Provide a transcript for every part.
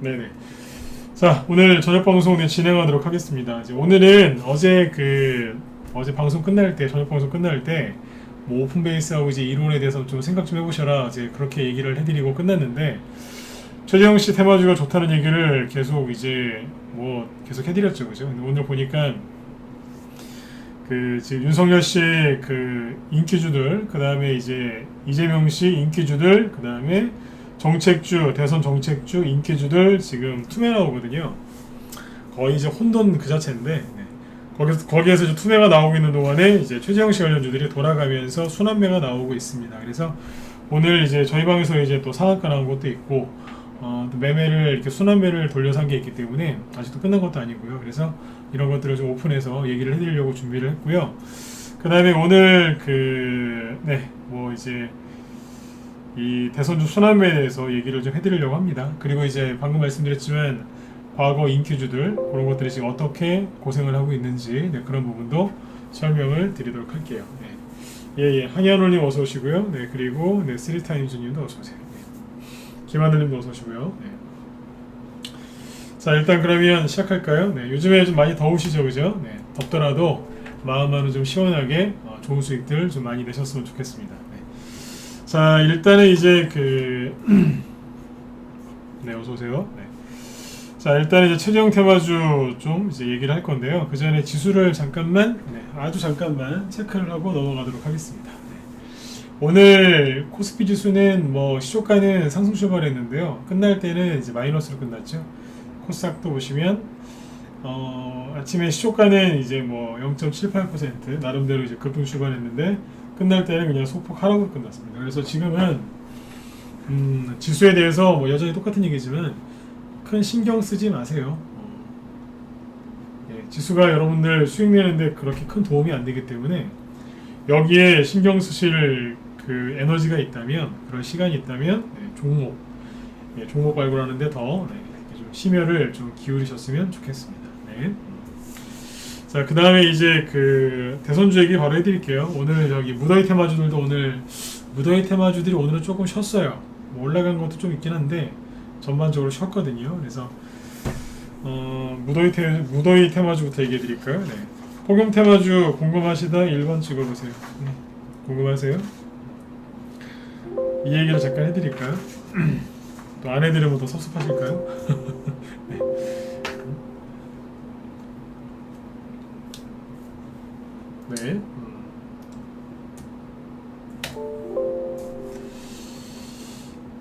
네네. 자, 오늘 저녁 방송 진행하도록 하겠습니다. 이제 오늘은 어제 방송 끝날 때, 저녁 방송 끝날 때, 뭐 오픈베이스하고 이제 이론에 대해서 좀 생각 좀 해보셔라. 이제 그렇게 얘기를 해드리고 끝났는데, 최재형 씨 테마주가 좋다는 얘기를 계속 이제 뭐 계속 해드렸죠, 그죠? 근데 오늘 보니까 그 지금 윤석열 씨의 그 인기주들, 그 다음에 이제 이재명 씨 인기주들, 그 다음에 정책주, 대선 정책주 인기주들 지금 투매 나오거든요. 거의 이제 혼돈 그 자체인데, 네. 거기에서 이제 투매가 나오고 있는 동안에 이제 최재형 씨 관련주들이 돌아가면서 순환매가 나오고 있습니다. 그래서 오늘 이제 저희 방에서 이제 또 상한가 나온 것도 있고, 또 매매를 이렇게 순환매를 돌려서 한 게 있기 때문에 아직도 끝난 것도 아니고요. 그래서 이런 것들을 좀 오픈해서 얘기를 해드리려고 준비를 했고요. 그 다음에 오늘 뭐 이제 이 대선주 순환매에 대해서 얘기를 좀 해드리려고 합니다. 그리고 이제 방금 말씀드렸지만 과거 인기주들 그런 것들이 지금 어떻게 고생을 하고 있는지 그런 부분도 설명을 드리도록 할게요. 예, 항현올님 어서 오시고요. 네, 그리고 쓰리타임즈님도 어서 오세요. 김하늘님도 어서 오시고요. 네. 자, 일단 그러면 시작할까요? 네, 요즘에 좀 많이 더우시죠, 그죠? 네, 덥더라도 마음만은 좀 시원하게 좋은 수익들 좀 많이 내셨으면 좋겠습니다. 네. 자, 일단은 이제 네, 어서 오세요. 네. 자, 일단 이제 최재형 테마주 좀 이제 얘기를 할 건데요. 그 전에 지수를 잠깐만, 아주 잠깐만 체크를 하고 넘어가도록 하겠습니다. 오늘 코스피 지수는 뭐 시초가는 상승 출발했는데요. 끝날 때는 이제 마이너스로 끝났죠. 코스닥도 보시면 아침에 시초가는 이제 뭐 0.78% 나름대로 이제 급등 출발했는데 끝날 때는 그냥 소폭 하락으로 끝났습니다. 그래서 지금은 지수에 대해서 뭐 여전히 똑같은 얘기지만 큰 신경 쓰지 마세요. 지수가 여러분들 수익 내는데 그렇게 큰 도움이 안 되기 때문에 여기에 신경 쓰실 그 에너지가 있다면, 그런 시간이 있다면 종목 발굴하는데 더 좀 심혈을 좀 기울이셨으면 좋겠습니다. 네. 자, 그 다음에 이제 그 대선주 얘기 바로 해드릴게요. 오늘 여기 무더위 테마주들도 무더위 테마주들이 오늘은 조금 쉬었어요. 뭐 올라간 것도 좀 있긴 한데 전반적으로 쉬었거든요. 그래서 무더위 테마주부터 얘기해 드릴까요? 네. 폭염 테마주 궁금하시다 1번 찍어보세요. 궁금하세요? 이 얘기를 잠깐 해드릴까요? 또 안 해드리면 더 섭섭하실까요? 네. 네.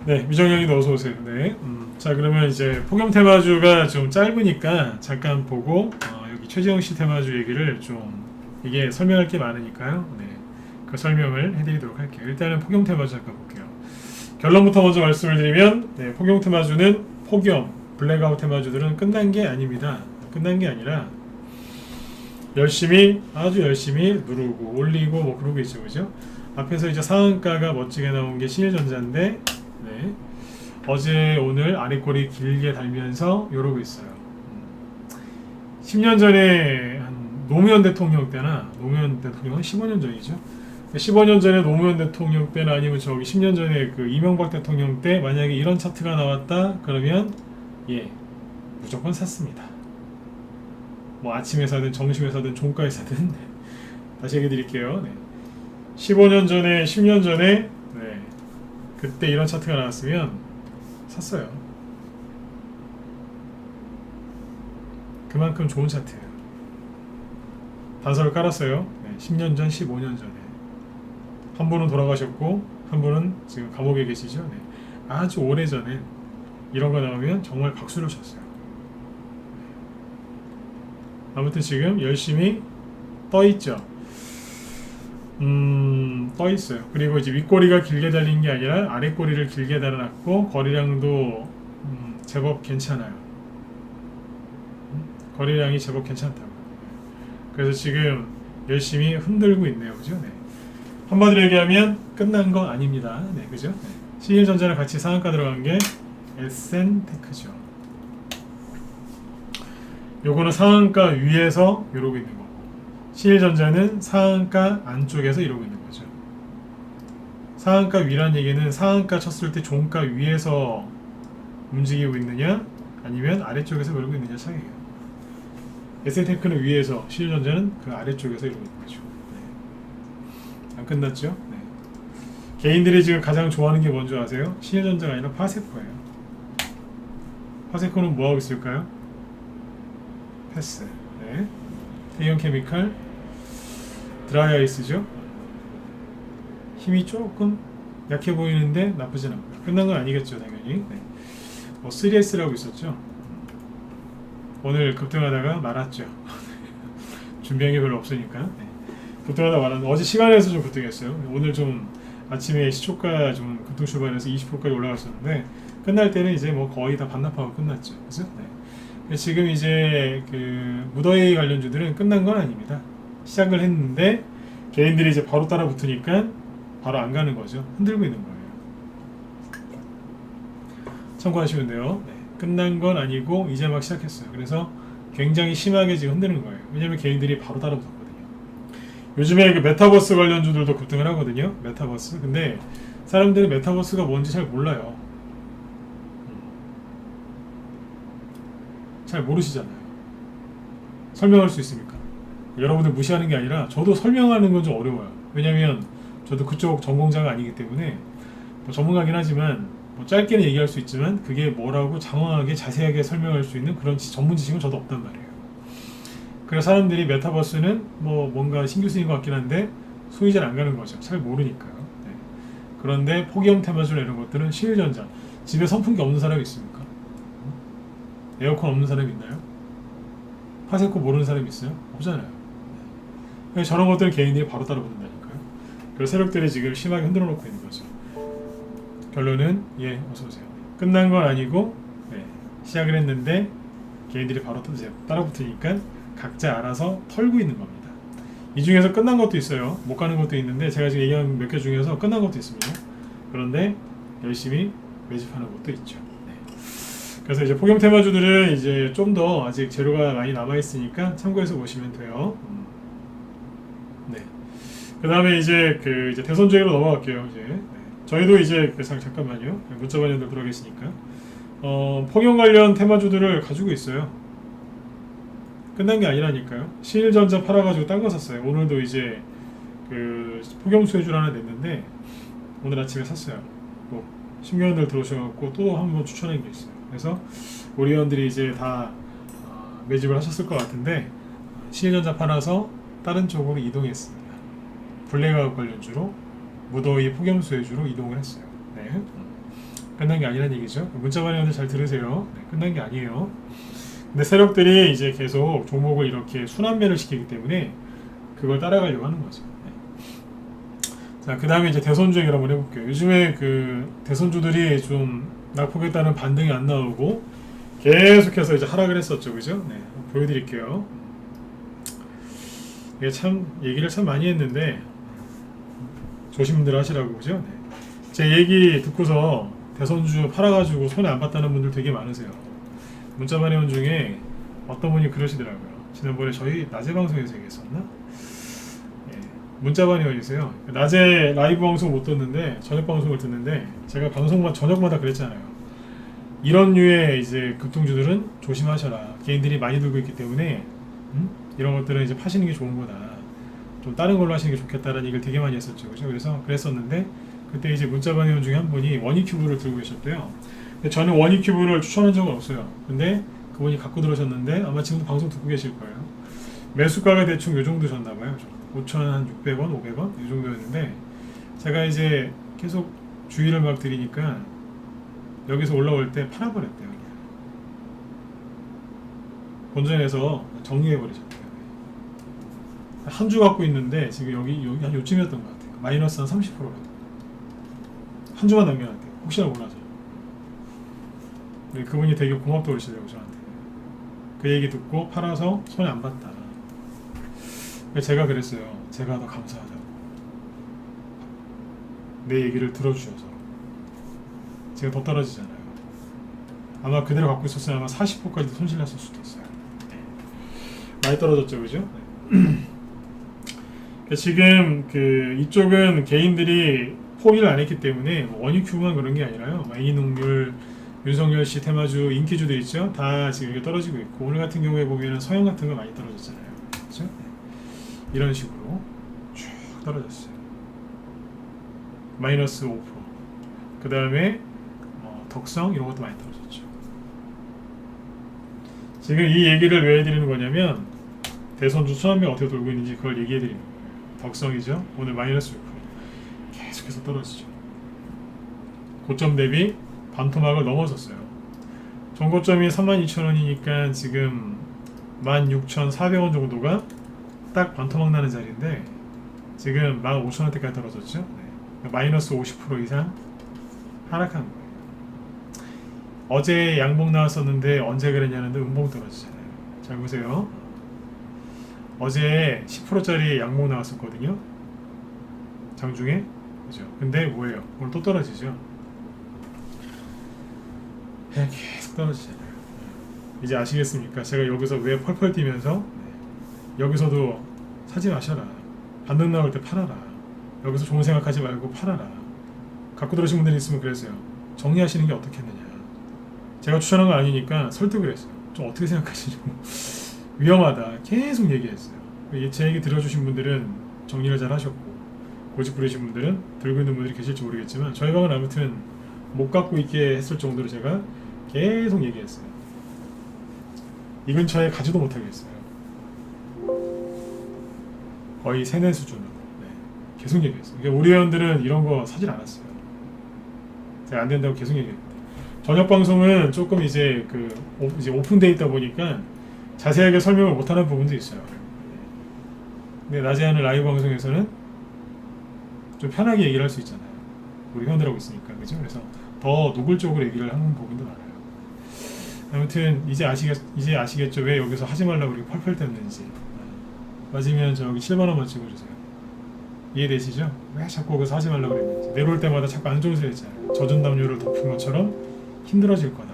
네, 미정영이도 어서 오세요. 네. 자, 그러면 이제 폭염 테마주가 좀 짧으니까 잠깐 보고 여기 최재형 씨 테마주 얘기를 좀 이게 설명할 게 많으니까요. 네. 그 설명을 해드리도록 할게요. 일단은 폭염 테마주 잠깐 볼게요. 결론부터 먼저 말씀을 드리면 폭염 테마주는 블랙아웃 테마주들은 끝난 게 아닙니다. 끝난 게 아니라 아주 열심히 누르고 올리고 뭐 그러고 있죠, 그죠? 앞에서 이제 상한가가 멋지게 나온 게 신일전자인데 어제 오늘 아래꼬리 길게 달면서 이러고 있어요. 10년 전에 노무현 대통령 때나 노무현 대통령은 15년 전이죠. 15년 전에 노무현 대통령 때나 아니면 저기 10년 전에 그 이명박 대통령 때 만약에 이런 차트가 나왔다 그러면 무조건 샀습니다. 뭐 아침에 사든 점심에 사든 종가에 사든 다시 얘기 드릴게요. 15년 전에 10년 전에 그때 이런 차트가 나왔으면 샀어요. 그만큼 좋은 차트예요. 단서를 깔았어요. 10년 전, 15년 전에. 한 분은 돌아가셨고 한 분은 지금 감옥에 계시죠. 아주 오래전에 이런 거 나오면 정말 박수를 쳤어요. 아무튼 지금 열심히 떠있죠. 떠있어요. 그리고 이제 윗꼬리가 길게 달린 게 아니라 아랫꼬리를 길게 달아놨고 거래량도 제법 괜찮아요. 거래량이 제법 괜찮다고. 그래서 지금 열심히 흔들고 있네요. 그죠? 한마디로 얘기하면 끝난 거 아닙니다. 그죠? 신일전자랑 같이 상한가 들어간 게 SN테크죠. 요거는 상한가 위에서 이러고 있는 거고, 신일전자는 상한가 안쪽에서 이러고 있는 거죠. 상한가 위란 얘기는 상한가 쳤을 때 종가 위에서 움직이고 있느냐, 아니면 아래쪽에서 그러고 있느냐 차이예요. SK테크는 위에서, 신일전자는 그 아래쪽에서 이러고 있는 거죠. 네. 안 끝났죠? 네. 개인들이 지금 가장 좋아하는 게 뭔지 아세요? 신일전자가 아니라 파세코예요. 파세코는 뭐하고 있을까요? 패스. 네. 태이온케미칼 드라이아이스죠. 힘이 조금 약해 보이는데 나쁘진 않고요. 끝난 건 아니겠죠, 당연히. 네. 뭐 3S라고 있었죠. 오늘 급등하다가 말았죠. 준비한 게 별로 없으니까. 네. 급등하다 말았는데 어제 시간에서 좀 급등했어요. 오늘 좀 아침에 시초가 좀 급등 출발해서 20%까지 올라갔었는데 끝날 때는 이제 뭐 거의 다 반납하고 끝났죠. 그래서 네. 지금 이제 그 무더위 관련주들은 끝난 건 아닙니다. 시작을 했는데 개인들이 이제 바로 따라 붙으니까 바로 안 가는 거죠. 흔들고 있는 거예요. 참고하시면 돼요. 네. 끝난 건 아니고 이제 막 시작했어요. 그래서 굉장히 심하게 지금 흔드는 거예요. 왜냐면 개인들이 바로 따라 붙었거든요. 요즘에 그 메타버스 관련주들도 급등을 하거든요. 메타버스. 근데 사람들은 메타버스가 뭔지 잘 몰라요. 잘 모르시잖아요. 설명할 수 있습니까? 여러분들 무시하는 게 아니라 저도 설명하는 건 좀 어려워요. 왜냐면 저도 그쪽 전공자가 아니기 때문에 뭐 전문가긴 하지만 뭐 짧게는 얘기할 수 있지만 그게 뭐라고 장황하게 자세하게 설명할 수 있는 그런 전문 지식은 저도 없단 말이에요. 그래서 사람들이 메타버스는 뭐 뭔가 신규 쓰인 것 같긴 한데 손이 잘 안 가는 거죠. 잘 모르니까요. 네. 그런데 폭염 테마주나 이런 것들은 신일전자 집에 선풍기 없는 사람이 있습니까? 에어컨 없는 사람이 있나요? 파세코 모르는 사람이 있어요? 없잖아요. 네. 저런 것들은 개인들이 바로 따라 붙는다니까요. 그래서 세력들이 지금 심하게 흔들어 놓고 있는 거죠. 결론은 예, 어서오세요. 끝난 건 아니고 네, 시작을 했는데 개인들이 바로 따라 붙으니까 각자 알아서 털고 있는 겁니다. 이 중에서 끝난 것도 있어요. 못 가는 것도 있는데 제가 지금 얘기한 몇 개 중에서 끝난 것도 있습니다. 그런데 열심히 매집하는 것도 있죠. 네. 그래서 이제 폭염 테마주들은 이제 좀 더 아직 재료가 많이 남아 있으니까 참고해서 보시면 돼요. 네. 그 다음에 이제 이제 대선주행으로 넘어갈게요. 이제 네. 저희도 이제 잠깐만요. 문자 관련들 들어 계시니까 폭염 관련 테마주들을 가지고 있어요. 끝난 게 아니라니까요. 신일전자 팔아가지고 딴 거 샀어요. 오늘도 이제 그 폭염 수혜줄 하나 냈는데 오늘 아침에 샀어요. 뭐 신규원들 들어오셔갖고 또 한 번 추천한 게 있어요. 그래서 우리 회원들이 이제 다 매집을 하셨을 것 같은데 신일전자 팔아서 다른 쪽으로 이동했습니다. 블랙아웃 관련주로 무더위 폭염 수혜주로 이동을 했어요. 네. 끝난 게 아니란 얘기죠. 문자 관련들 잘 들으세요. 네, 끝난 게 아니에요. 근데 세력들이 이제 계속 종목을 이렇게 순환매를 시키기 때문에 그걸 따라가려고 하는 거죠. 네. 자, 그 다음에 이제 대선주행을 한번 해볼게요. 요즘에 그 대선주들이 좀 낙폭에 따른 반등이 안 나오고 계속해서 이제 하락을 했었죠. 그죠? 네. 보여드릴게요. 이게 참, 얘기를 참 많이 했는데 조심들 하시라고. 그죠? 네. 제 얘기 듣고서 대선주 팔아가지고 손해 안 봤다는 분들 되게 많으세요. 문자만 회원 중에 어떤 분이 그러시더라고요. 지난번에 저희 낮에 방송에서 얘기했었나? 예, 문자만 회원이세요. 낮에 라이브 방송 못 듣는데 저녁 방송을 듣는데 제가 방송만 저녁마다 그랬잖아요. 이런 류의 이제 급등주들은 조심하셔라. 개인들이 많이 들고 있기 때문에 이런 것들은 이제 파시는 게 좋은 거다. 좀 다른 걸로 하시는 게 좋겠다라는 얘기를 되게 많이 했었죠. 그죠? 그래서 그랬었는데 그때 이제 문자만 회원 중에 한 분이 원익큐브를 들고 계셨대요. 근데 저는 원익큐브를 추천한 적은 없어요. 근데 그분이 갖고 들어오셨는데 아마 지금도 방송 듣고 계실 거예요. 매수가가 대충 요 정도 셨나봐요. 5,600원, 500원 이 정도였는데 제가 이제 계속 주의를 막 드리니까 여기서 올라올 때 팔아버렸대요. 본전에서 정리해버리셨대요. 한 주 갖고 있는데 지금 여기 한 요쯤이었던 것 같아요. 마이너스 한 30%가 한 주만 남겨놨대요. 혹시나 몰라서. 네, 그분이 되게 고맙다고 그러시더라고요. 저한테 그 얘기 듣고 팔아서 손해 안 봤다. 제가 그랬어요. 제가 더 감사하다고. 내 얘기를 들어주셔서. 제가 더 떨어지잖아요. 아마 그대로 갖고 있었으면 아마 40%까지도 손실 났을 수도 있어요. 많이 떨어졌죠, 그죠? 네. 지금 이쪽은 개인들이 포기를 안 했기 때문에 원익큐브만 그런 게 아니라요. A농률, 윤석열 씨 테마주, 인기주도 있죠. 다 지금 이게 떨어지고 있고 오늘 같은 경우에 보면은 서영 같은 거 많이 떨어졌잖아요. 그렇죠? 네. 이런 식으로 쭉 떨어졌어요. 마이너스 5%. 그 다음에 덕성 이런 것도 많이 떨어졌죠. 지금 이 얘기를 왜 해드리는 거냐면 대선주 수학명 어떻게 돌고 있는지 그걸 얘기해드리는 거예요. 덕성이죠. 오늘 마이너스 6%. 계속해서 떨어지죠. 고점 대비 반토막을 넘어섰어요. 전고점이 32,000원이니까 지금 16,400원 정도가 딱 반토막 나는 자리인데 지금 15,000원대까지 떨어졌죠. 네. 마이너스 50% 이상 하락한 거예요. 어제 양봉 나왔었는데 언제 그랬냐는데 음봉 떨어지잖아요. 잘 보세요. 어제 10%짜리 양봉 나왔었거든요. 장중에. 그죠? 근데 뭐예요? 오늘 또 떨어지죠. 계속 떨어지잖아요. 이제 아시겠습니까? 제가 여기서 왜 펄펄 뛰면서 여기서도 사지 마셔라. 반등 나올 때 팔아라. 여기서 좋은 생각하지 말고 팔아라. 갖고 들어오신 분들이 있으면 그랬어요. 정리하시는 게 어떻겠느냐. 제가 추천한 거 아니니까 설득을 했어요. 좀 어떻게 생각하시냐고. 위험하다. 계속 얘기했어요. 제 얘기 들어주신 분들은 정리를 잘 하셨고 고집 부리신 분들은 들고 있는 분들이 계실지 모르겠지만 저희 방은 아무튼 못 갖고 있게 했을 정도로 제가 계속 얘기했어요. 이 근처에 가지도 못하게 했어요. 거의 세뇌 수준으로. 네. 계속 얘기했어요. 그러니까 우리 회원들은 이런 거 사질 않았어요. 제가 안 된다고 계속 얘기했는데 저녁 방송은 조금 이제 이제 오픈돼 있다 보니까 자세하게 설명을 못하는 부분도 있어요. 근데 낮에 하는 라이브 방송에서는 좀 편하게 얘기를 할 수 있잖아요. 우리 회원들하고 있으니까. 그죠? 그래서 더 노골적으로 얘기를 하는 부분도 많아요. 아무튼 이제 아시겠죠? 왜 여기서 하지 말라고 그렇게 펄펄 떴는지. 맞으면 저기 7만원만 찍어주세요. 이해되시죠? 왜 자꾸 거기서 하지 말라고 그랬는지. 내려올 때마다 자꾸 안 좋은 소리 했잖아요. 젖은 담요를 덮은 것처럼 힘들어질 거다.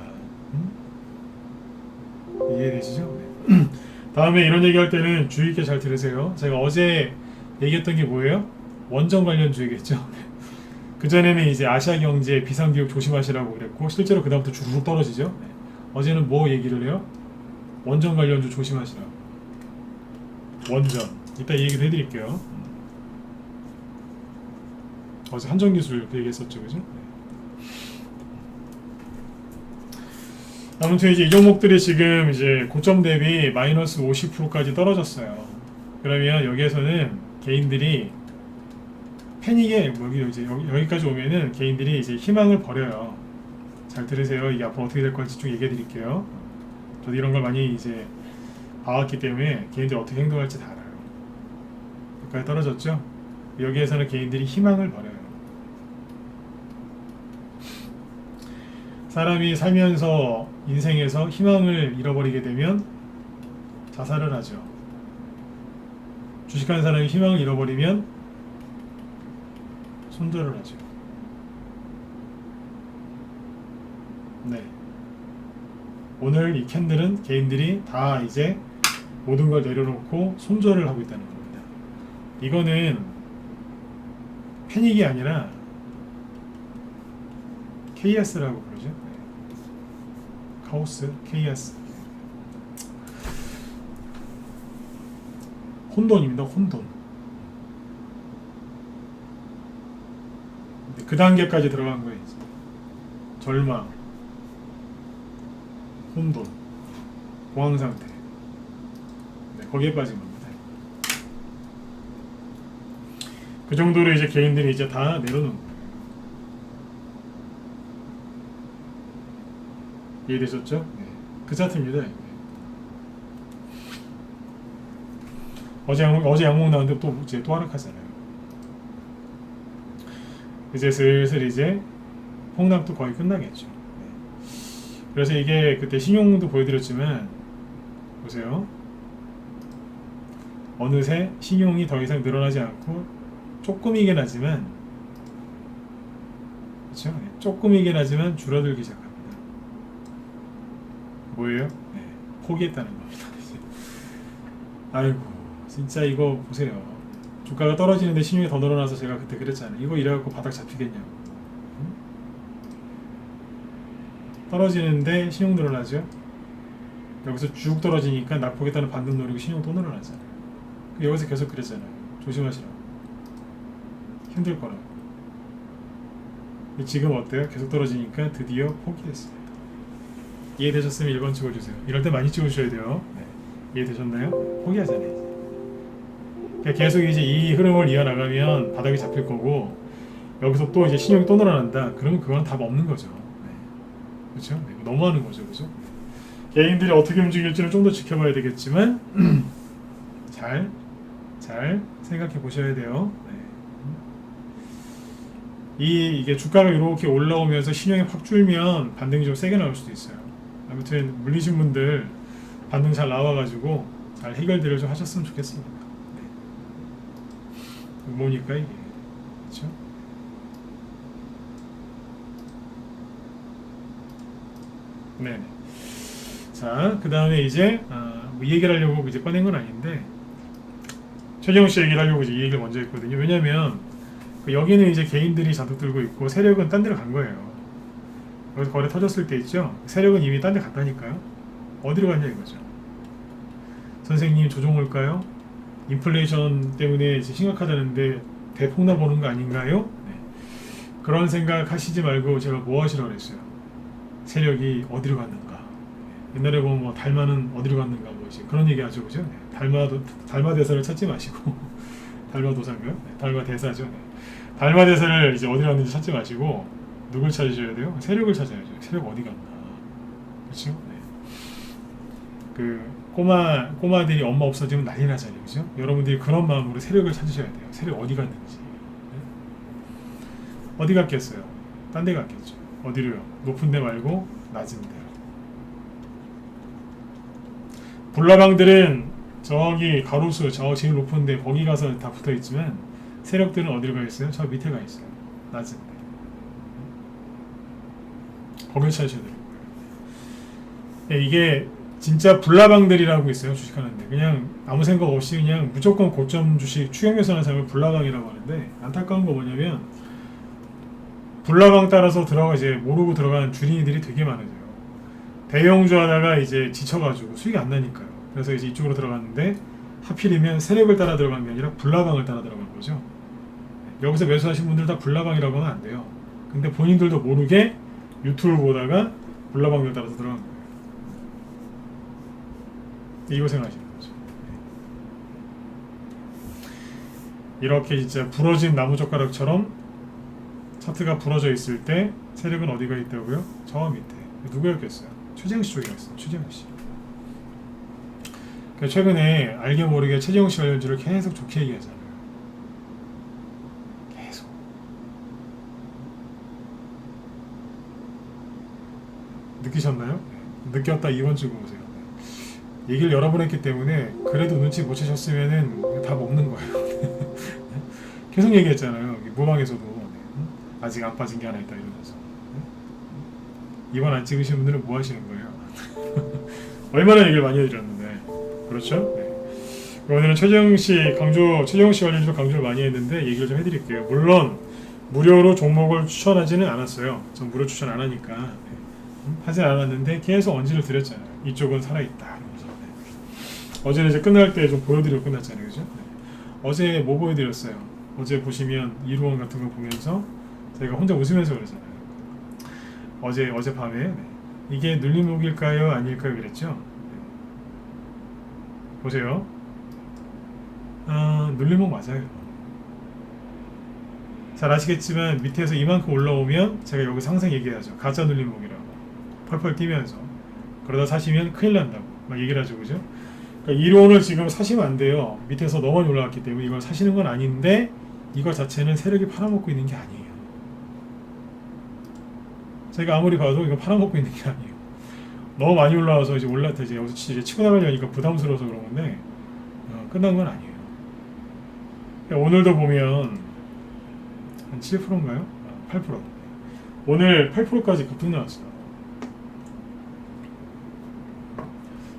이해되시죠? 네. 다음에 이런 얘기할 때는 주의 있게 잘 들으세요. 제가 어제 얘기했던 게 뭐예요? 원전 관련주 얘기했죠. 그전에는 이제 아시아경제 비상기업 조심하시라고 그랬고 실제로 그 다음부터 주르륵 떨어지죠. 네. 어제는 뭐 얘기를 해요? 원전 관련주 조심하시라고. 원전. 이따 이 얘기도 해드릴게요. 어제 한전기술 그 얘기했었죠. 그죠? 네. 아무튼 이제 이 종목들이 지금 이제 고점 대비 마이너스 50%까지 떨어졌어요. 그러면 여기에서는 개인들이 패닉에 여기까지 오면은 개인들이 이제 희망을 버려요. 잘 들으세요. 이게 앞으로 어떻게 될 건지 쭉 얘기해 드릴게요. 저도 이런 걸 많이 이제 봐왔기 때문에 개인들이 어떻게 행동할지 다 알아요. 여기까지 떨어졌죠? 여기에서는 개인들이 희망을 버려요. 사람이 살면서 인생에서 희망을 잃어버리게 되면 자살을 하죠. 주식하는 사람이 희망을 잃어버리면 손절을 하죠. 네. 오늘 이 캔들은 개인들이 다 이제 모든 걸 내려놓고 손절을 하고 있다는 겁니다. 이거는 패닉이 아니라 KS라고 그러죠. 카오스, KS. 혼돈입니다. 혼돈. 그 단계까지 들어간 거예요. 이제. 절망, 혼돈, 공황 상태. 네, 거기에 빠진 겁니다. 그 정도로 이제 개인들이 이제 다 내려놓는 거예요. 이해되셨죠? 네. 그 차트입니다. 네. 어제 양봉 나왔는데 또 하락하잖아요. 이제 슬슬 이제 폭락도 거의 끝나겠죠. 네. 그래서 이게 그때 신용도 보여드렸지만 보세요. 어느새 신용이 더 이상 늘어나지 않고 조금이긴 하지만 그렇죠? 네. 조금이긴 하지만 줄어들기 시작합니다. 뭐예요? 네. 포기했다는 겁니다. 아이고 진짜 이거 보세요. 주가가 떨어지는데 신용이 더 늘어나서 제가 그때 그랬잖아요. 이거 이래갖고 바닥 잡히겠냐고. 떨어지는데 신용 늘어나죠. 여기서 쭉 떨어지니까 낙폭에 따른 반등 노리고 신용 또 늘어나잖아요. 여기서 계속 그랬잖아요. 조심하시라고. 힘들 거라고. 지금 어때요? 계속 떨어지니까 드디어 포기했습니다. 이해되셨으면 1번 찍어주세요. 이럴 때 많이 찍으셔야 돼요. 네. 이해되셨나요? 포기하잖아요. 그러니까 계속 이제 이 흐름을 이어나가면 바닥이 잡힐 거고, 여기서 또 이제 신용이 또 늘어난다. 그러면 그건 답 없는 거죠. 네. 그렇죠? 네. 너무하는 거죠. 그렇죠? 개인들이 어떻게 움직일지는 좀 더 지켜봐야 되겠지만 잘 생각해 보셔야 돼요. 네. 이게 주가가 이렇게 올라오면서 신용이 확 줄면 반등이 좀 세게 나올 수도 있어요. 아무튼 물리신 분들 반등 잘 나와가지고 잘 해결들을 좀 하셨으면 좋겠습니다. 네. 뭐니까 이게, 그렇죠? 네. 자, 그 다음에 이제 뭐 얘기를 하려고 이제 꺼낸 건 아닌데, 최재형 씨 얘기를 하려고 이제 이 얘기를 먼저 했거든요. 왜냐면 여기는 이제 개인들이 잔뜩 들고 있고 세력은 딴 데로 간 거예요. 여기서 거래 터졌을 때 있죠. 세력은 이미 딴 데 갔다니까요. 어디로 갔냐 이거죠. 선생님 조종 올까요? 인플레이션 때문에 이제 심각하다는데 대폭락 보는 거 아닌가요? 네. 그런 생각 하시지 말고 제가 뭐 하시라고 그랬어요. 세력이 어디로 갔는가. 옛날에 보면 뭐 달마는 어디로 갔는가 뭐 이제 그런 얘기 하죠, 그죠? 네. 달마 대사를 찾지 마시고 달마도사인가요? 네. 달마 대사죠. 네. 달마 대사를 이제 어디 갔는지 찾지 마시고 누굴 찾으셔야 돼요? 세력을 찾아야죠. 세력 어디 갔나? 그렇죠? 네. 그 꼬마들이 엄마 없어지면 난리 나잖아요, 그죠? 여러분들이 그런 마음으로 세력을 찾으셔야 돼요. 세력 어디 갔는지. 네? 어디 갔겠어요? 딴 데 갔겠죠. 어디로요? 높은 데 말고 낮은 데. 불나방들은 저기 가로수 저 제일 높은데 거기 가서 다 붙어있지만 세력들은 어디로 가 있어요? 저 밑에 가 있어요. 낮은데. 거길 찾으셔야 되는 거예요. 네, 이게 진짜 불나방들이라고 있어요. 주식하는데 그냥 아무 생각 없이 그냥 무조건 고점 주식 추격해서 하는 사람을 불나방이라고 하는데, 안타까운 거 뭐냐면 불나방 따라서 이제 모르고 들어가는 주린이들이 되게 많아져요. 대형주 하다가 이제 지쳐가지고 수익이 안 나니까요. 그래서 이제 이쪽으로 들어갔는데 하필이면 세력을 따라 들어간 게 아니라 불나방을 따라 들어간 거죠. 여기서 매수하신 분들 다 불나방이라고 하면 안 돼요. 근데 본인들도 모르게 유튜브 보다가 불나방을 따라서 들어간 거예요. 이거 생각하시는 거죠. 이렇게 진짜 부러진 나무젓가락처럼 차트가 부러져 있을 때 세력은 어디가 있다고요? 저 밑에. 누구였겠어요? 최재형 씨 쪽이라 했어요. 최재형 씨. 그러니까 최근에 알게 모르게 최재형 씨 관련주를 계속 좋게 얘기하잖아요. 계속. 느끼셨나요? 느꼈다 2번 주 보세요. 얘기를 여러 번 했기 때문에 그래도 눈치 못 채셨으면은 답 없는 거예요. 계속 얘기했잖아요. 무방에서도 아직 안 빠진 게 하나 있다 이러면서. 이번 안 찍으신 분들은 뭐 하시는 거예요? 얼마나 얘기를 많이 해드렸는데. 그렇죠? 네. 오늘은 최재형 씨 관련주로 강조를 많이 했는데 얘기를 좀 해드릴게요. 물론 무료로 종목을 추천하지는 않았어요. 전 무료 추천 안 하니까. 네. 하진 않았는데 계속 언지를 드렸잖아요. 이쪽은 살아있다. 이러면서. 네. 어제는 이제 끝날 때 좀 보여드리고 끝났잖아요. 그죠? 네. 어제 뭐 보여드렸어요? 어제 보시면 이루원 같은 거 보면서 제가 혼자 웃으면서 그러잖아요. 어젯밤에 네. 이게 눌림목일까요? 아닐까요? 그랬죠? 네. 보세요. 눌림목 맞아요. 잘 아시겠지만 밑에서 이만큼 올라오면 제가 여기서 항상 얘기하죠. 가짜 눌림목이라고. 펄펄 뛰면서. 그러다 사시면 큰일 난다고 막 얘기를 하죠. 그죠? 그러니까 이론을 지금 사시면 안 돼요. 밑에서 너무 많이 올라왔기 때문에 이걸 사시는 건 아닌데 이거 자체는 세력이 팔아먹고 있는 게 아니에요. 제가 아무리 봐도 이거 팔아먹고 있는 게 아니에요. 너무 많이 올라와서 이제 이제 여기서 이제 치고 나가려니까 부담스러워서 그런 건데 끝난 건 아니에요. 오늘도 보면 한 7%인가요? 8%. 오늘 8%까지 급등 나왔어요.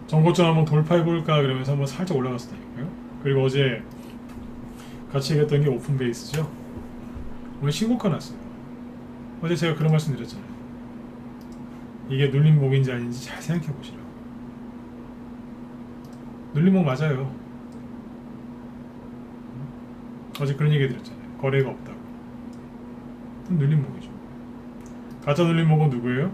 전고점 한번 돌파해볼까 그러면서 한번 살짝 올라갔었다니까요. 그리고 어제 같이 얘기했던 게 오픈베이스죠. 오늘 신고가 났어요. 어제 제가 그런 말씀 드렸잖아요. 이게 눌림목인지 아닌지 잘 생각해 보시라고. 눌림목 맞아요. 어제 그런 얘기 드렸잖아요. 거래가 없다고. 그럼 눌림목이죠. 가짜 눌림목은 누구예요?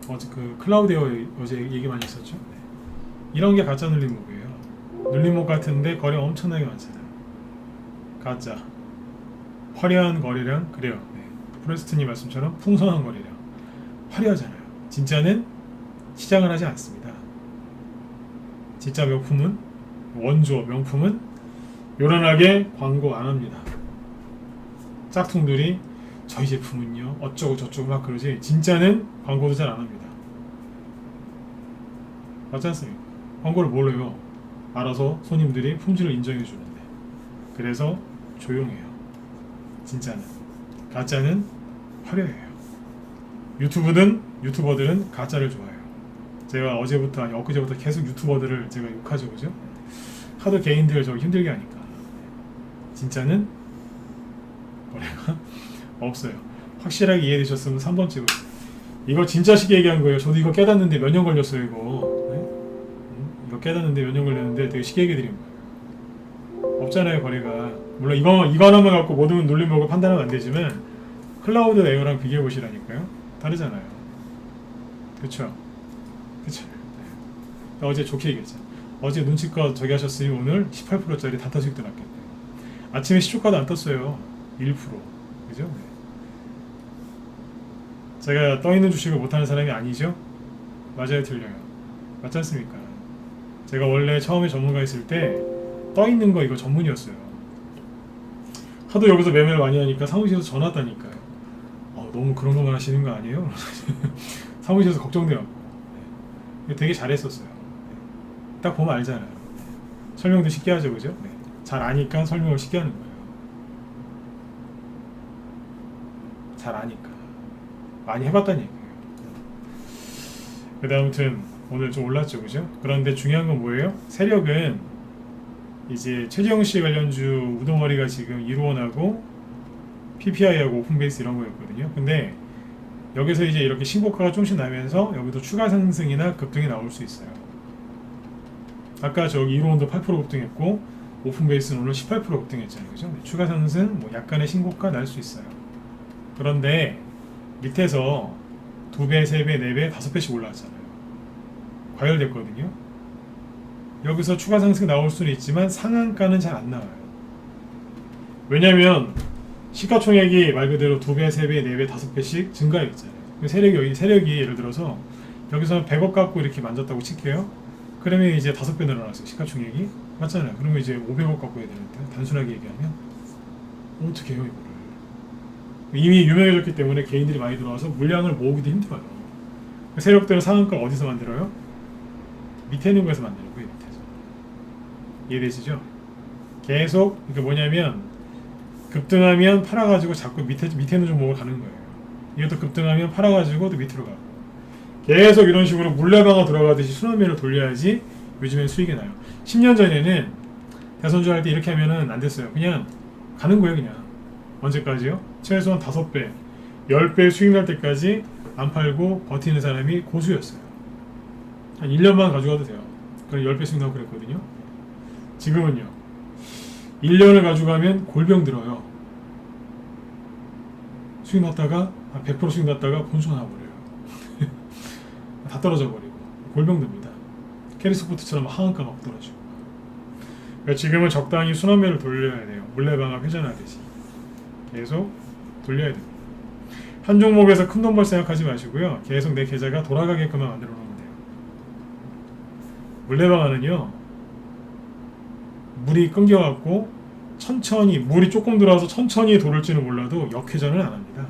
어제 그 클라우디오 어제 얘기 많이 했었죠. 네. 이런 게 가짜 눌림목이에요. 눌림목 같은데 거래 엄청나게 많잖아요. 가짜. 화려한 거래량 그래요. 네. 프레스트님 말씀처럼 풍성한 거래량 화려하잖아요. 진짜는 시장을 하지 않습니다. 진짜 명품은 원조 명품은 요란하게 광고 안 합니다. 짝퉁들이 저희 제품은요 어쩌고 저쩌고 막 그러지 진짜는 광고도 잘 안 합니다. 맞지 않습니까? 광고를 뭘로 해요? 알아서 손님들이 품질을 인정해 주는데 그래서 조용해요. 진짜는 가짜는 화려해요. 유튜버들은 가짜를 좋아해요. 제가 어제부터 아니 엊그제부터 계속 유튜버들을 제가 욕하죠, 그죠? 하도 개인들 저 힘들게 하니까 진짜는 거래가 없어요. 확실하게 이해되셨으면 3번 찍으세요. 이거 진짜식 얘기한 거예요. 저도 이거 깨닫는데 몇 년 걸렸어요, 이거. 네? 이거 깨닫는데 몇 년 걸렸는데 되게 쉽게 얘기 드린 거예요. 없잖아요, 거래가. 물론 이거 하나만 갖고 모든 눌림목을 판단하면 안 되지만 클라우드 에어랑 비교해 보시라니까요. 다르잖아요. 그쵸? 그쵸? 네. 어제 좋게 얘기했죠. 어제 눈치껏 저기 하셨으니 오늘 18%짜리 단타 수익도 났겠네요. 아침에 시초가도 안 떴어요. 1%. 그죠? 네. 제가 떠있는 주식을 못하는 사람이 아니죠? 맞아요, 틀려요? 맞지 않습니까? 제가 원래 처음에 전문가 있을 때 떠있는 거 이거 전문이었어요. 하도 여기서 매매를 많이 하니까 사무실에서 전화 왔다니까요. 너무 그런 것만 하시는 거 아니에요? 사무실에서 걱정돼요. 네. 되게 잘했었어요. 네. 딱 보면 알잖아요. 네. 설명도 쉽게 하죠, 그죠? 네. 잘 아니까 설명을 쉽게 하는 거예요. 잘 아니까. 많이 해봤다는 얘기예요. 그 다음튼 오늘 좀 올랐죠, 그죠? 그런데 중요한 건 뭐예요? 세력은 이제 최재형씨 관련주 우두머리가 지금 이루원하고 PPI하고 오픈베이스 이런 거였거든요. 근데 여기서 이제 이렇게 신고가가 조금씩 나면서 여기도 추가 상승이나 급등이 나올 수 있어요. 아까 저기 이루원도 8% 급등했고 오픈베이스는 오늘 18% 급등했잖아요, 그죠? 추가 상승, 뭐 약간의 신고가 날 수 있어요. 그런데 밑에서 2배, 3배, 4배, 5배씩 올라왔잖아요. 과열됐거든요. 여기서 추가 상승 나올 수는 있지만 상한가는 잘 안 나와요. 왜냐면 시가총액이 말 그대로 2배, 3배, 4배, 5배씩 증가했잖아요. 세력이 예를 들어서 여기서 100억 갖고 이렇게 만졌다고 칠게요. 그러면 이제 5배 늘어났어요. 시가총액이. 맞잖아요. 그러면 이제 500억 갖고 해야 되는데 단순하게 얘기하면 어떻게 해요 이거를. 이미 유명해졌기 때문에 개인들이 많이 들어와서 물량을 모으기도 힘들어요. 세력들은 상한가 어디서 만들어요? 밑에 있는 거에서 만드는 거예요. 밑에서. 이해되시죠? 계속 이게 뭐냐면 급등하면 팔아가지고 자꾸 밑에 있는 종목을 가는 거예요. 이것도 급등하면 팔아가지고 또 밑으로 가고 계속 이런 식으로 물레방아 돌아가듯이 순환매를 돌려야지 요즘엔 수익이 나요. 10년 전에는 대선주 할 때 이렇게 하면은 안 됐어요. 그냥 가는 거예요. 그냥 언제까지요? 최소한 5배, 10배 수익 날 때까지 안 팔고 버티는 사람이 고수였어요. 한 1년만 가져가도 돼요. 그럼 10배 수익 나고 그랬거든요. 지금은요. 1년을 가져가면 골병 들어요. 수익 났다가 100% 수익 났다가 본수가 나버려요. 다 떨어져 버리고 골병 듭니다. 캐리스포트처럼 하한가 막 떨어지고. 그러니까 지금은 적당히 순환매를 돌려야 돼요. 물레방아 회전하듯이 계속 돌려야 됩니다. 한 종목에서 큰돈 벌 생각하지 마시고요. 계속 내 계좌가 돌아가게끔만 만들어 놓으면 돼요. 물레방아는요, 물이 끊겨갖고 천천히 물이 조금 들어와서 천천히 돌을지는 몰라도 역회전을 안 합니다.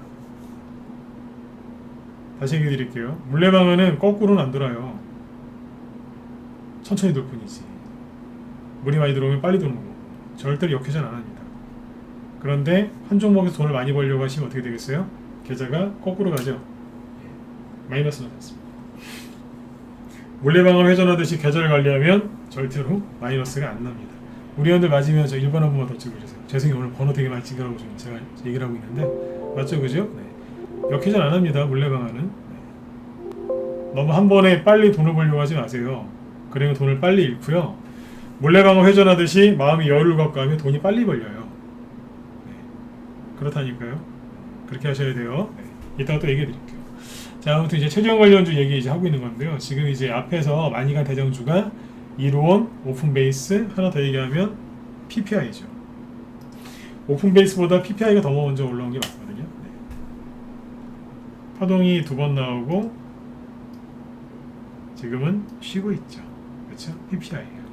다시 얘기 드릴게요. 물레방아는 거꾸로는 안 돌아요. 천천히 돌 뿐이지. 물이 많이 들어오면 빨리 도는 거고 절대로 역회전 안 합니다. 그런데 한 종목에서 돈을 많이 벌려고 하시면 어떻게 되겠어요? 계좌가 거꾸로 가죠. 마이너스가 됐습니다. 물레방아 회전하듯이 계좌를 관리하면 절대로 마이너스가 안 납니다. 우리 회원들 맞으면 저 1번 한 번만 더 찍어주세요. 죄송해요. 오늘 번호 되게 많이 찍으라고 지금 제가 얘기를 하고 있는데 맞죠? 그죠? 네. 역회전 안 합니다. 물레방아는. 너무 한 번에 빨리 돈을 벌려고 하지 마세요. 그러면 돈을 빨리 잃고요. 물레방아 회전하듯이 마음이 여유를 갖고 하면 돈이 빨리 벌려요. 그렇다니까요. 그렇게 하셔야 돼요. 이따가 또 얘기해 드릴게요. 자, 아무튼 이제 최저형 관련주 얘기 이제 하고 있는 건데요. 지금 이제 앞에서 많이 간 대장주가 이로원, 오픈베이스, 하나 더 얘기하면 PPI죠. 오픈베이스보다 PPI가 더 먼저 올라온 게 맞거든요. 파동이 두 번 나오고 지금은 쉬고 있죠. 그렇죠? PPI예요.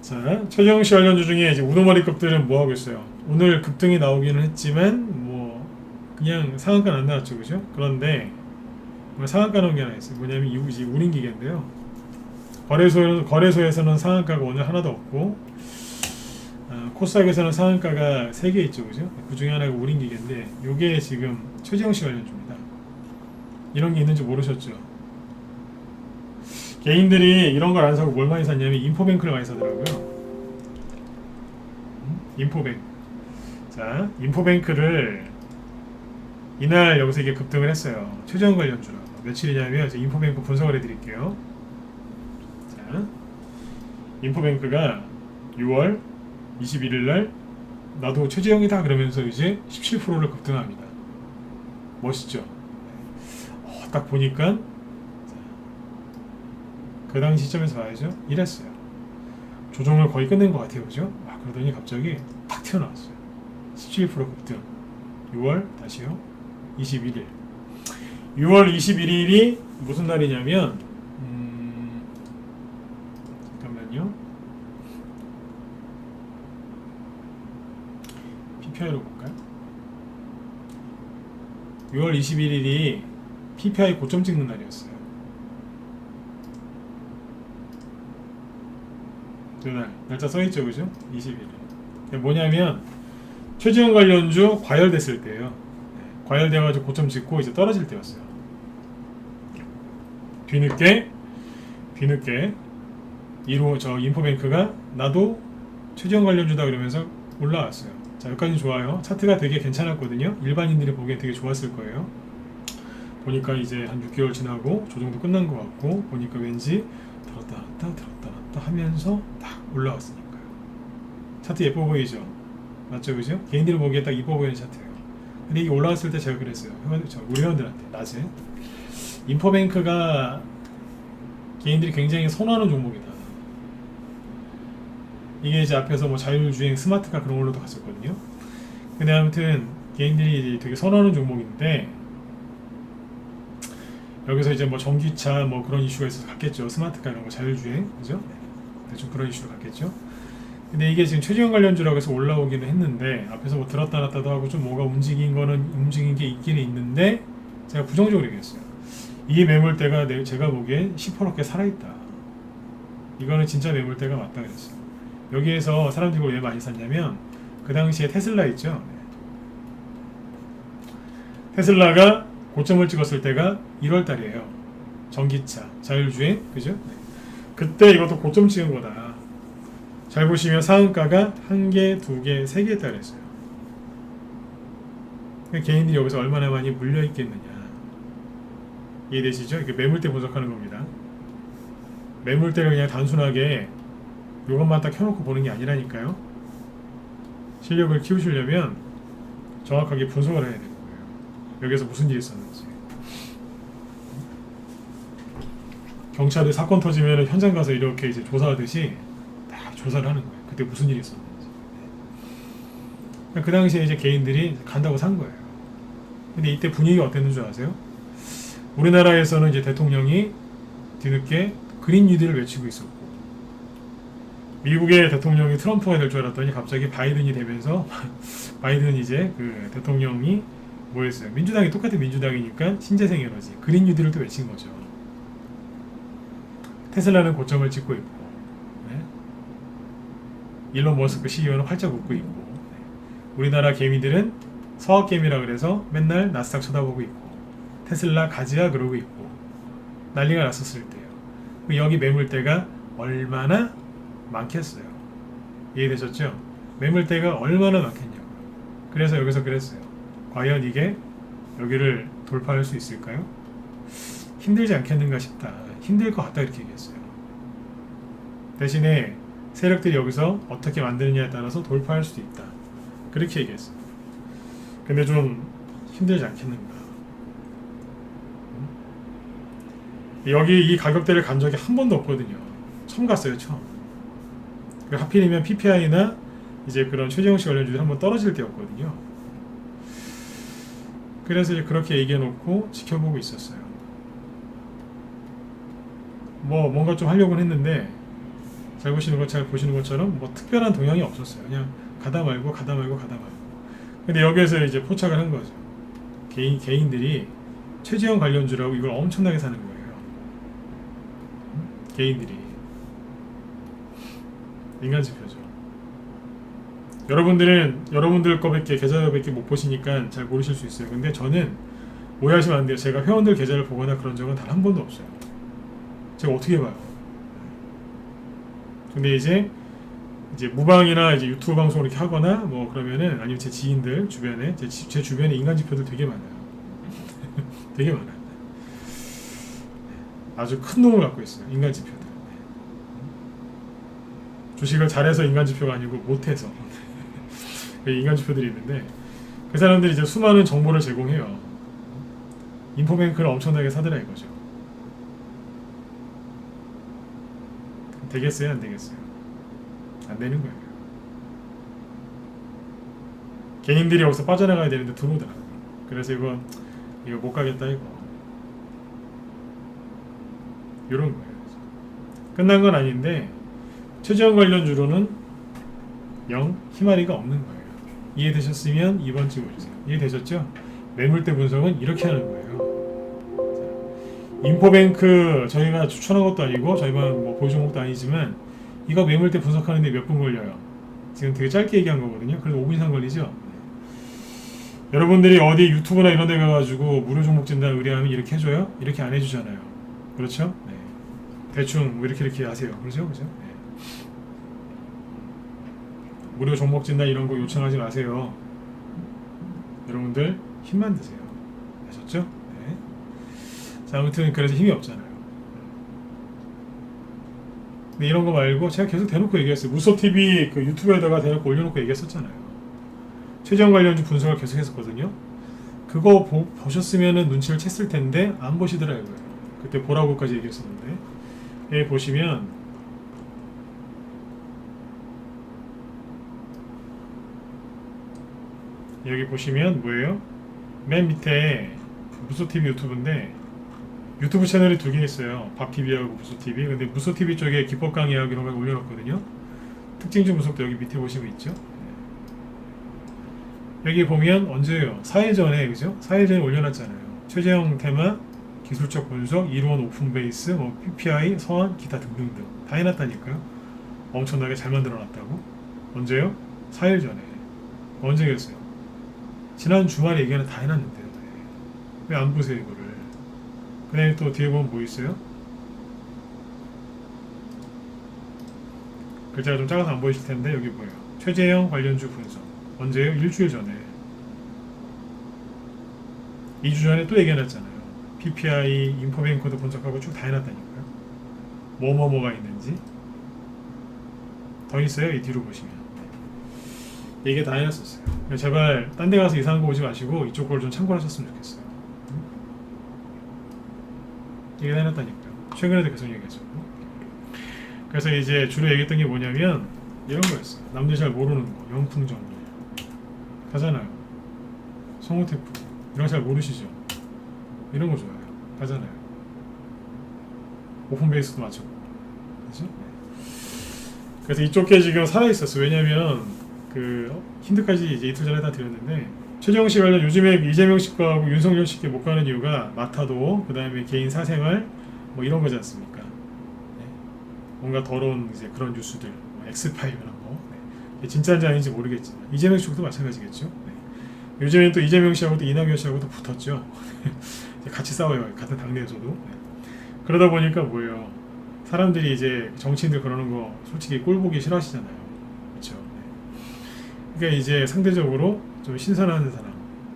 자, 최정시 관련주 중에 이제 우두머리급들은 뭐 하고 있어요? 오늘 급등이 나오기는 했지만 뭐 그냥 상한가는 안 나왔죠, 그죠? 그런데 상한가 나온 게 하나 있어요. 뭐냐면 이 운임기계인데요. 거래소에서는 상한가가 오늘 하나도 없고, 코스닥에서는 상한가가 3개 있죠, 그죠? 그 중에 하나가 운임기계인데, 요게 지금 최정시 관련주입니다. 이런 게 있는지 모르셨죠? 개인들이 이런 걸 안 사고 뭘 많이 샀냐면 인포뱅크를 많이 사더라고요. 인포뱅크. 자, 인포뱅크를 이날 여기서 이게 급등을 했어요. 최저형 관련주로. 며칠이냐면 인포뱅크 분석을 해드릴게요. 자, 인포뱅크가 6월 21일날 나도 최저형이다 그러면서 이제 17%를 급등합니다. 멋있죠? 딱 보니까 그 당시 시점에서 봐야죠. 이랬어요. 조정을 거의 끝낸 것 같아요. 그죠? 그러더니 갑자기 탁 튀어나왔어요. 17% 급등. 6월 다시요. 21일. 6월 21일이 무슨 날이냐면 잠깐만요. PPI로 볼까요? 6월 21일이 PPI 고점 찍는 날이었어요. 그날 날짜 써있죠, 그죠? 21일. 뭐냐면 최저형 관련주 과열됐을 때예요. 과열돼가지고 고점 찍고 이제 떨어질 때였어요. 뒤늦게 저 인포뱅크가 나도 최저형 관련주다 그러면서 올라왔어요. 자, 여기까지 좋아요. 차트가 되게 괜찮았거든요. 일반인들이 보기엔 되게 좋았을 거예요. 보니까 이제 한 6개월 지나고 조정도 끝난 것 같고, 보니까 왠지 들었다 놨다 하면서 딱 올라왔으니까요. 차트 예뻐 보이죠? 맞죠, 그죠? 개인들이 보기에 딱 이뻐 보이는 차트예요. 근데 이게 올라왔을 때 제가 그랬어요. 우리 회원들한테 낮에 인포뱅크가 개인들이 굉장히 선호하는 종목이다. 이게 이제 앞에서 뭐 자율주행 스마트카 그런 걸로도 갔었거든요. 근데 아무튼 개인들이 되게 선호하는 종목인데, 여기서 이제 뭐 전기차 뭐 그런 이슈가 있어서 갔겠죠. 스마트카 이런 거 자율주행, 그죠? 대충 그런 이슈로 갔겠죠. 근데 이게 지금 최저형 관련주라고 해서 올라오기는 했는데, 앞에서 뭐 들었다 놨다도 하고 좀 뭐가 움직인 게 있기는 있는데, 제가 부정적으로 얘기했어요. 이 매물대가 제가 보기엔 시퍼렇게 살아있다. 이거는 진짜 매물대가 맞다 그랬어요. 여기에서 사람들이 왜 많이 샀냐면 그 당시에 테슬라 있죠. 테슬라가 고점을 찍었을 때가 1월 달이에요. 전기차, 자율주행, 그죠? 그때 이것도 고점 찍은 거다. 잘 보시면 상한가가 1개, 2개, 3개에 달했어요. 개인들이 여기서 얼마나 많이 물려있겠느냐. 이해되시죠? 이게 매물대 분석하는 겁니다. 매물대가 그냥 단순하게 이것만 딱 켜놓고 보는 게 아니라니까요. 실력을 키우시려면 정확하게 분석을 해야 되는 거예요. 여기서 무슨 일이 있었는지. 경찰이 사건 터지면 현장 가서 이렇게 이제 조사하듯이 딱 조사를 하는 거예요. 그때 무슨 일이 있었는지. 그 당시에 이제 개인들이 간다고 산 거예요. 근데 이때 분위기가 어땠는 줄 아세요? 우리나라에서는 이제 대통령이 뒤늦게 그린 뉴딜을 외치고 있었고, 미국의 대통령이 트럼프가 될 줄 알았더니 갑자기 바이든이 되면서 바이든 이제 그 대통령이 뭐였어요? 민주당이 똑같은 민주당이니까 신재생 에너지 그린 뉴딜을 또 외친 거죠. 테슬라는 고점을 찍고 있고, 네? 일론 머스크 CEO는 활짝 웃고 있고, 네? 우리나라 개미들은 서학개미라 그래서 맨날 나스닥 쳐다보고 있고, 테슬라 가지야 그러고 있고, 난리가 났었을 때요. 여기 매물대가 얼마나 많겠어요. 이해되셨죠? 매물대가 얼마나 많겠냐고. 그래서 여기서 그랬어요. 과연 이게 여기를 돌파할 수 있을까요? 힘들지 않겠는가 싶다. 힘들 것 같다 이렇게 얘기했어요. 대신에 세력들이 여기서 어떻게 만드느냐에 따라서 돌파할 수도 있다. 그렇게 얘기했어요. 근데 좀 힘들지 않겠는가. 여기 이 가격대를 간 적이 한 번도 없거든요. 처음 갔어요, 처음. 하필이면 PPI나 이제 그런 최재형식 관련주들이 한번 떨어질 때였거든요. 그래서 이제 그렇게 얘기해놓고 지켜보고 있었어요. 뭔가 좀 하려고 했는데 잘 보시는 것처럼 특별한 동향이 없었어요. 그냥 가다 말고. 근데 여기에서 이제 포착을 한 거죠. 개인들이 최재형 관련주라고 이걸 엄청나게 사는 거예요. 개인들이. 인간지표죠. 여러분들 거밖에 계좌밖에 못 보시니까 잘 모르실 수 있어요. 근데 저는 오해하시면 안 돼요. 제가 회원들 계좌를 보거나 그런 적은 단 한 번도 없어요. 제가 어떻게 봐요? 근데 이제 무방이나 이제 유튜브 방송을 이렇게 하거나 그러면은 아니면 제 지인들 주변에 제 주변에 인간 지표들 되게 많아요. 되게 많아요. 아주 큰 놈을 갖고 있어요. 인간 지표들. 주식을 잘해서 인간 지표가 아니고 못해서 인간 지표들이 있는데 그 사람들이 이제 수많은 정보를 제공해요. 인포뱅크를 엄청나게 사더라 이거죠. 되겠어요? 안 되겠어요? 안 되는 거예요. 개인들이 여기서 빠져나가야 되는데 들어오더라고요. 그래서 이거 못 가겠다 이거. 이런 거예요. 끝난 건 아닌데 최저형 관련주로는 영 희마리가 없는 거예요. 이해되셨으면 2번 찍어주세요. 이해되셨죠? 매물대 분석은 이렇게 하는 거예요. 자, 인포뱅크 저희가 추천한 것도 아니고 저희만 보유 종목도 아니지만 이거 매물대 분석하는데 몇 분 걸려요? 지금 되게 짧게 얘기한 거거든요. 그래도 5분 이상 걸리죠? 여러분들이 어디 유튜브나 이런 데 가가지고 무료 종목 진단 의뢰하면 이렇게 해줘요? 이렇게 안 해주잖아요. 그렇죠? 네. 대충 이렇게 하세요. 그렇죠? 네. 무료 종목 진단 이런 거 요청하지 마세요. 여러분들 힘만 드세요. 아셨죠? 네. 자, 아무튼 그래서 힘이 없잖아요. 근데 이런 거 말고 제가 계속 대놓고 얘기했어요. 무소TV 그 유튜브에다가 대놓고 올려놓고 얘기했었잖아요. 최저형 관련주 분석을 계속 했었거든요. 그거 보셨으면은 눈치를 챘을 텐데 안 보시더라고요. 그때 보라고까지 얘기했었는데 여기 보시면 뭐예요? 맨 밑에 무소TV 유튜브인데 유튜브 채널이 두 개 있어요. 밥TV하고 무소TV. 근데 무소TV 쪽에 기법 강의하고 이런 걸 올려놨거든요. 특징주 분석도 여기 밑에 보시면 있죠. 여기 보면 언제예요? 4일 전에, 그죠? 4일 전에 올려놨잖아요. 최재형 테마, 기술적 분석, 이론 오픈베이스, PPI, 서원, 기타 등등등 다 해놨다니까요. 엄청나게 잘 만들어놨다고. 언제요? 4일 전에. 언제 그랬어요? 지난 주말에 얘기는 다 해놨는데요. 왜 안 보세요 이거를? 그 다음에 또 뒤에 보면 뭐 있어요? 글자가 좀 작아서 안 보이실 텐데 여기 뭐예요? 최재형 관련주 분석. 언제요? 일주일 전에. 2주 전에 또 얘기해놨잖아요. PPI, 인포뱅크도 분석하고 쭉 다 해놨다니까요. 뭐가 있는지. 더 있어요. 이 뒤로 보시면. 얘기 다 해놨었어요. 제발 딴 데 가서 이상한 거 보지 마시고 이쪽 걸 좀 참고를 하셨으면 좋겠어요. 얘기 다 해놨다니까요. 최근에도 계속 얘기했었고. 그래서 이제 주로 얘기했던 게 뭐냐면 이런 거였어요. 남들이 잘 모르는 거. 영풍정리. 가잖아요. 송호테프. 이런 거 잘 모르시죠? 이런 거 좋아요. 가잖아요. 오픈베이스도 맞췄고. 그죠? 그래서 이쪽 게 지금 살아있었어요. 왜냐면 그 힌트까지 이제 이틀 전에 다 드렸는데 최재형 씨 관련 요즘에 이재명 씨하고 윤석열 씨께 못 가는 이유가 마타도 그 다음에 개인 사생활 이런 거지 않습니까? 네. 뭔가 더러운 이제 그런 뉴스들 엑스파일이나 네. 진짜인지 아닌지 모르겠지만 이재명 씨도 마찬가지겠죠. 네. 요즘엔 또 이재명 씨하고도 이낙연 씨하고도 붙었죠. 같이 싸워요. 같은 당내에서도. 네. 그러다 보니까 뭐예요? 사람들이 이제 정치인들 그러는 거 솔직히 꼴 보기 싫어하시잖아요. 그렇죠. 네. 그러니까 이제 상대적으로 좀 신선한 사람,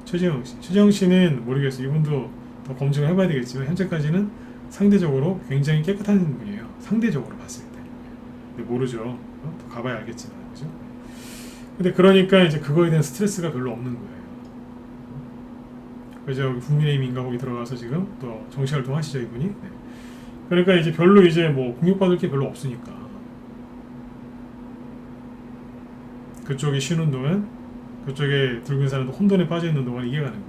최재형 씨는 모르겠어요. 이분도 더 검증을 해봐야 되겠지만 현재까지는 상대적으로 굉장히 깨끗한 분이에요. 상대적으로 봤을 때. 근데 모르죠. 더 가봐야 알겠지만, 그죠? 근데 그러니까 이제 그거에 대한 스트레스가 별로 없는 거예요. 그래서 국민의힘인가 거기 들어가서 지금 또 정치활동 하시죠, 이분이. 네. 그러니까 이제 별로 이제 뭐 공격받을 게 별로 없으니까. 그쪽이 쉬는 동안, 그쪽에 들고 있는 사람도 혼돈에 빠져 있는 동안 이게 가는 거예요.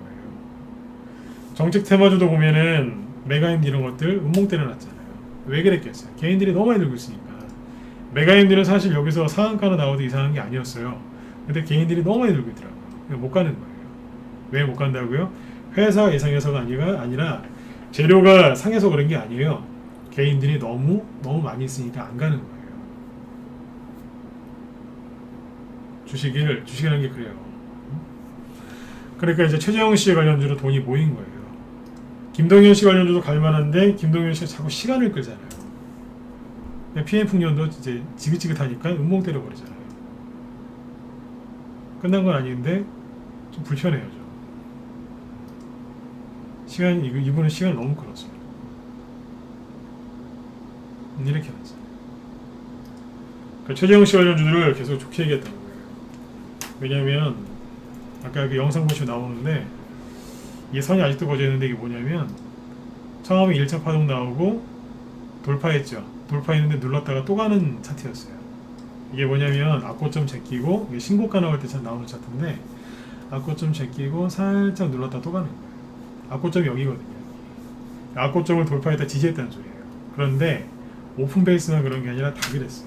정책 테마주도 보면은 메가임드 이런 것들 음몽 때려놨잖아요. 왜 그랬겠어요? 개인들이 너무 많이 들고 있으니까. 메가임들은 사실 여기서 상한가로 나와도 이상한 게 아니었어요. 근데 개인들이 너무 많이 들고 있더라고요. 못 가는 거예요. 왜 못 간다고요? 회사 예상해서가 아니라 재료가 상해서 그런 게 아니에요. 개인들이 너무 많이 있으니까 안 가는 거예요. 주식이라는 게 그래요. 그러니까 이제 최재형 씨 관련주로 돈이 모인 거예요. 김동연 씨 관련주도 갈만한데 김동연 씨가 자꾸 시간을 끌잖아요. PM 풍년도 이제 지긋지긋하니까 음몽 때려버리잖아요. 끝난 건 아닌데 좀 불편해요. 이분은 시간을 너무 끌었어요. 이렇게 하죠. 그러니까 최재형 씨 관련주들을 계속 좋게 얘기했던 거예요. 왜냐면 아까 그 영상 보시면 나오는데 이 선이 아직도 거져 있는데 이게 뭐냐면 처음에 1차 파동 나오고 돌파했죠. 돌파했는데 눌렀다가 또 가는 차트였어요. 이게 뭐냐면 악고점 제끼고 이게 신고가 나올 때 잘 나오는 차트인데 악고점 제끼고 살짝 눌렀다가 또 가는 거예요. 악고점이 여기거든요. 악고점을 돌파했다 지지했다는 소리예요. 그런데 오픈 베이스만 그런 게 아니라 다 그랬어요.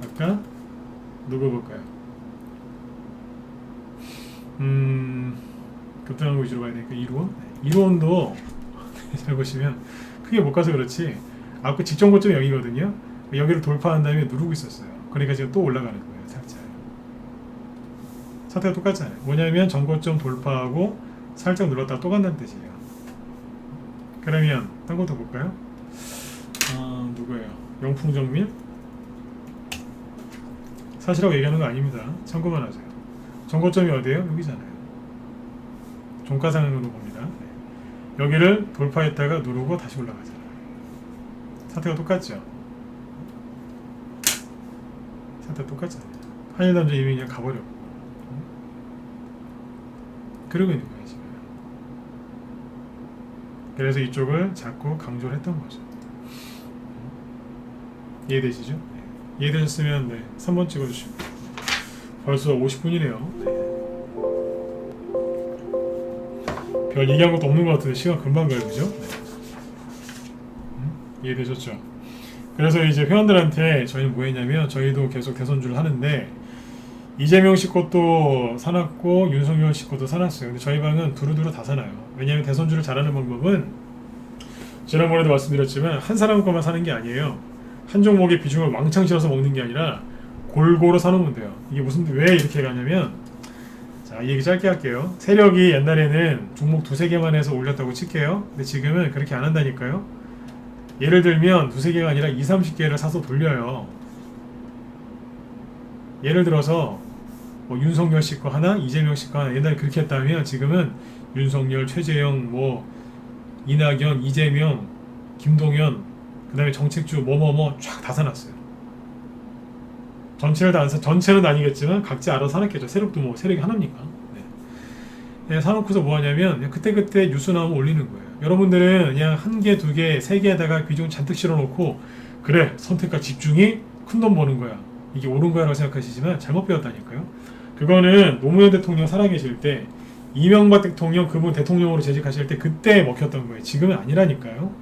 아까 누구 볼까요? 급등한 거 위주로 봐야 되니까 이루온도 잘 보시면 크게 못 가서 그렇지 아까 직전 고점이 여기거든요. 여기를 돌파한 다음에 누르고 있었어요. 그러니까 지금 또 올라가는 거예요. 살짝 차트가 똑같잖아요. 뭐냐면 전고점 돌파하고 살짝 눌렀다가 또 간다는 뜻이에요. 그러면 딴 것도 볼까요? 누구예요? 영풍정밀? 사실하고 얘기하는 거 아닙니다. 참고만 하세요. 전고점이 어디예요? 여기잖아요. 종가상으로 봅니다. 네. 여기를 돌파했다가 누르고 다시 올라가잖아요. 차트가 똑같죠? 차트가 똑같잖아요. 한일담주 이미 그냥 가버렸고 그러고 있는 거예요 지금. 그래서 이쪽을 자꾸 강조를 했던 거죠. 이해되시죠? 네. 이해되셨으면 네, 3번 찍어주시고 벌써 50분이네요. 네. 별 얘기한 것도 없는 것 같은데 시간 금방 가요, 그죠? 네. 이해되셨죠? 그래서 이제 회원들한테 저희는 뭐 했냐면 저희도 계속 대선주를 하는데 이재명 씨 것도 사놨고 윤석열 씨 것도 사놨어요. 근데 저희 방은 두루두루 다 사놔요. 왜냐하면 대선주를 잘하는 방법은 지난번에도 말씀드렸지만 한 사람 것만 사는 게 아니에요. 한 종목의 비중을 왕창 실어서 먹는 게 아니라 골고루 사놓으면 돼요. 이게 왜 이렇게 가냐면 자, 이 얘기 짧게 할게요. 세력이 옛날에는 종목 두세 개만 해서 올렸다고 칠게요. 근데 지금은 그렇게 안 한다니까요. 예를 들면 두세 개가 아니라 20, 30개를 사서 돌려요. 예를 들어서 뭐 윤석열 씨 거 하나, 이재명 씨 거 하나. 옛날에 그렇게 했다면 지금은 윤석열, 최재형, 뭐 이낙연, 이재명, 김동연, 그 다음에 정책주 뭐뭐뭐 쫙 다 사놨어요. 전체는 아니겠지만 각자 알아서 사놨겠죠. 세력도 뭐 세력이 하나입니까? 네. 네, 사놓고서 뭐 하냐면 그냥 그때그때 뉴스 나오면 올리는 거예요. 여러분들은 그냥 한 개, 두 개, 세 개에다가 비중 잔뜩 실어놓고 그래 선택과 집중이 큰 돈 버는 거야. 이게 옳은 거야라고 생각하시지만 잘못 배웠다니까요. 그거는 노무현 대통령 살아계실 때 이명박 대통령 그분 대통령으로 재직하실 때 그때 먹혔던 거예요. 지금은 아니라니까요.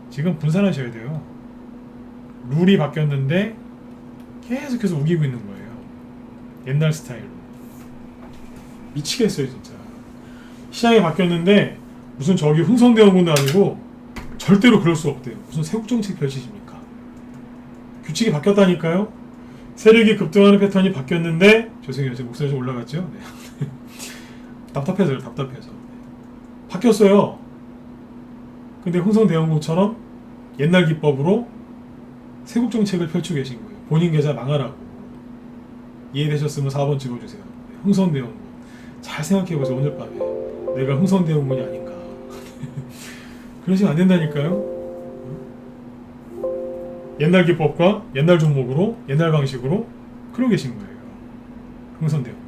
지금 분산하셔야 돼요. 룰이 바뀌었는데 계속해서 우기고 있는 거예요. 옛날 스타일로. 미치겠어요 진짜. 시장이 바뀌었는데 무슨 저기 흥선대원군도 아니고 절대로 그럴 수 없대요. 무슨 세국정책 펼치십니까? 규칙이 바뀌었다니까요. 세력이 급등하는 패턴이 바뀌었는데 죄송해요. 제 목소리 좀 올라갔죠? 네. 답답해서요. 답답해서. 바뀌었어요. 근데 흥선대원군처럼 옛날 기법으로 세국정책을 펼치고 계신 거예요. 본인 계좌 망하라고. 이해되셨으면 4번 찍어주세요. 흥선대원군. 잘 생각해보세요. 오늘 밤에 내가 흥선대원군이 아닌가. 그러시면 안 된다니까요. 옛날 기법과 옛날 종목으로 옛날 방식으로 그러고 계신 거예요. 흥선대원.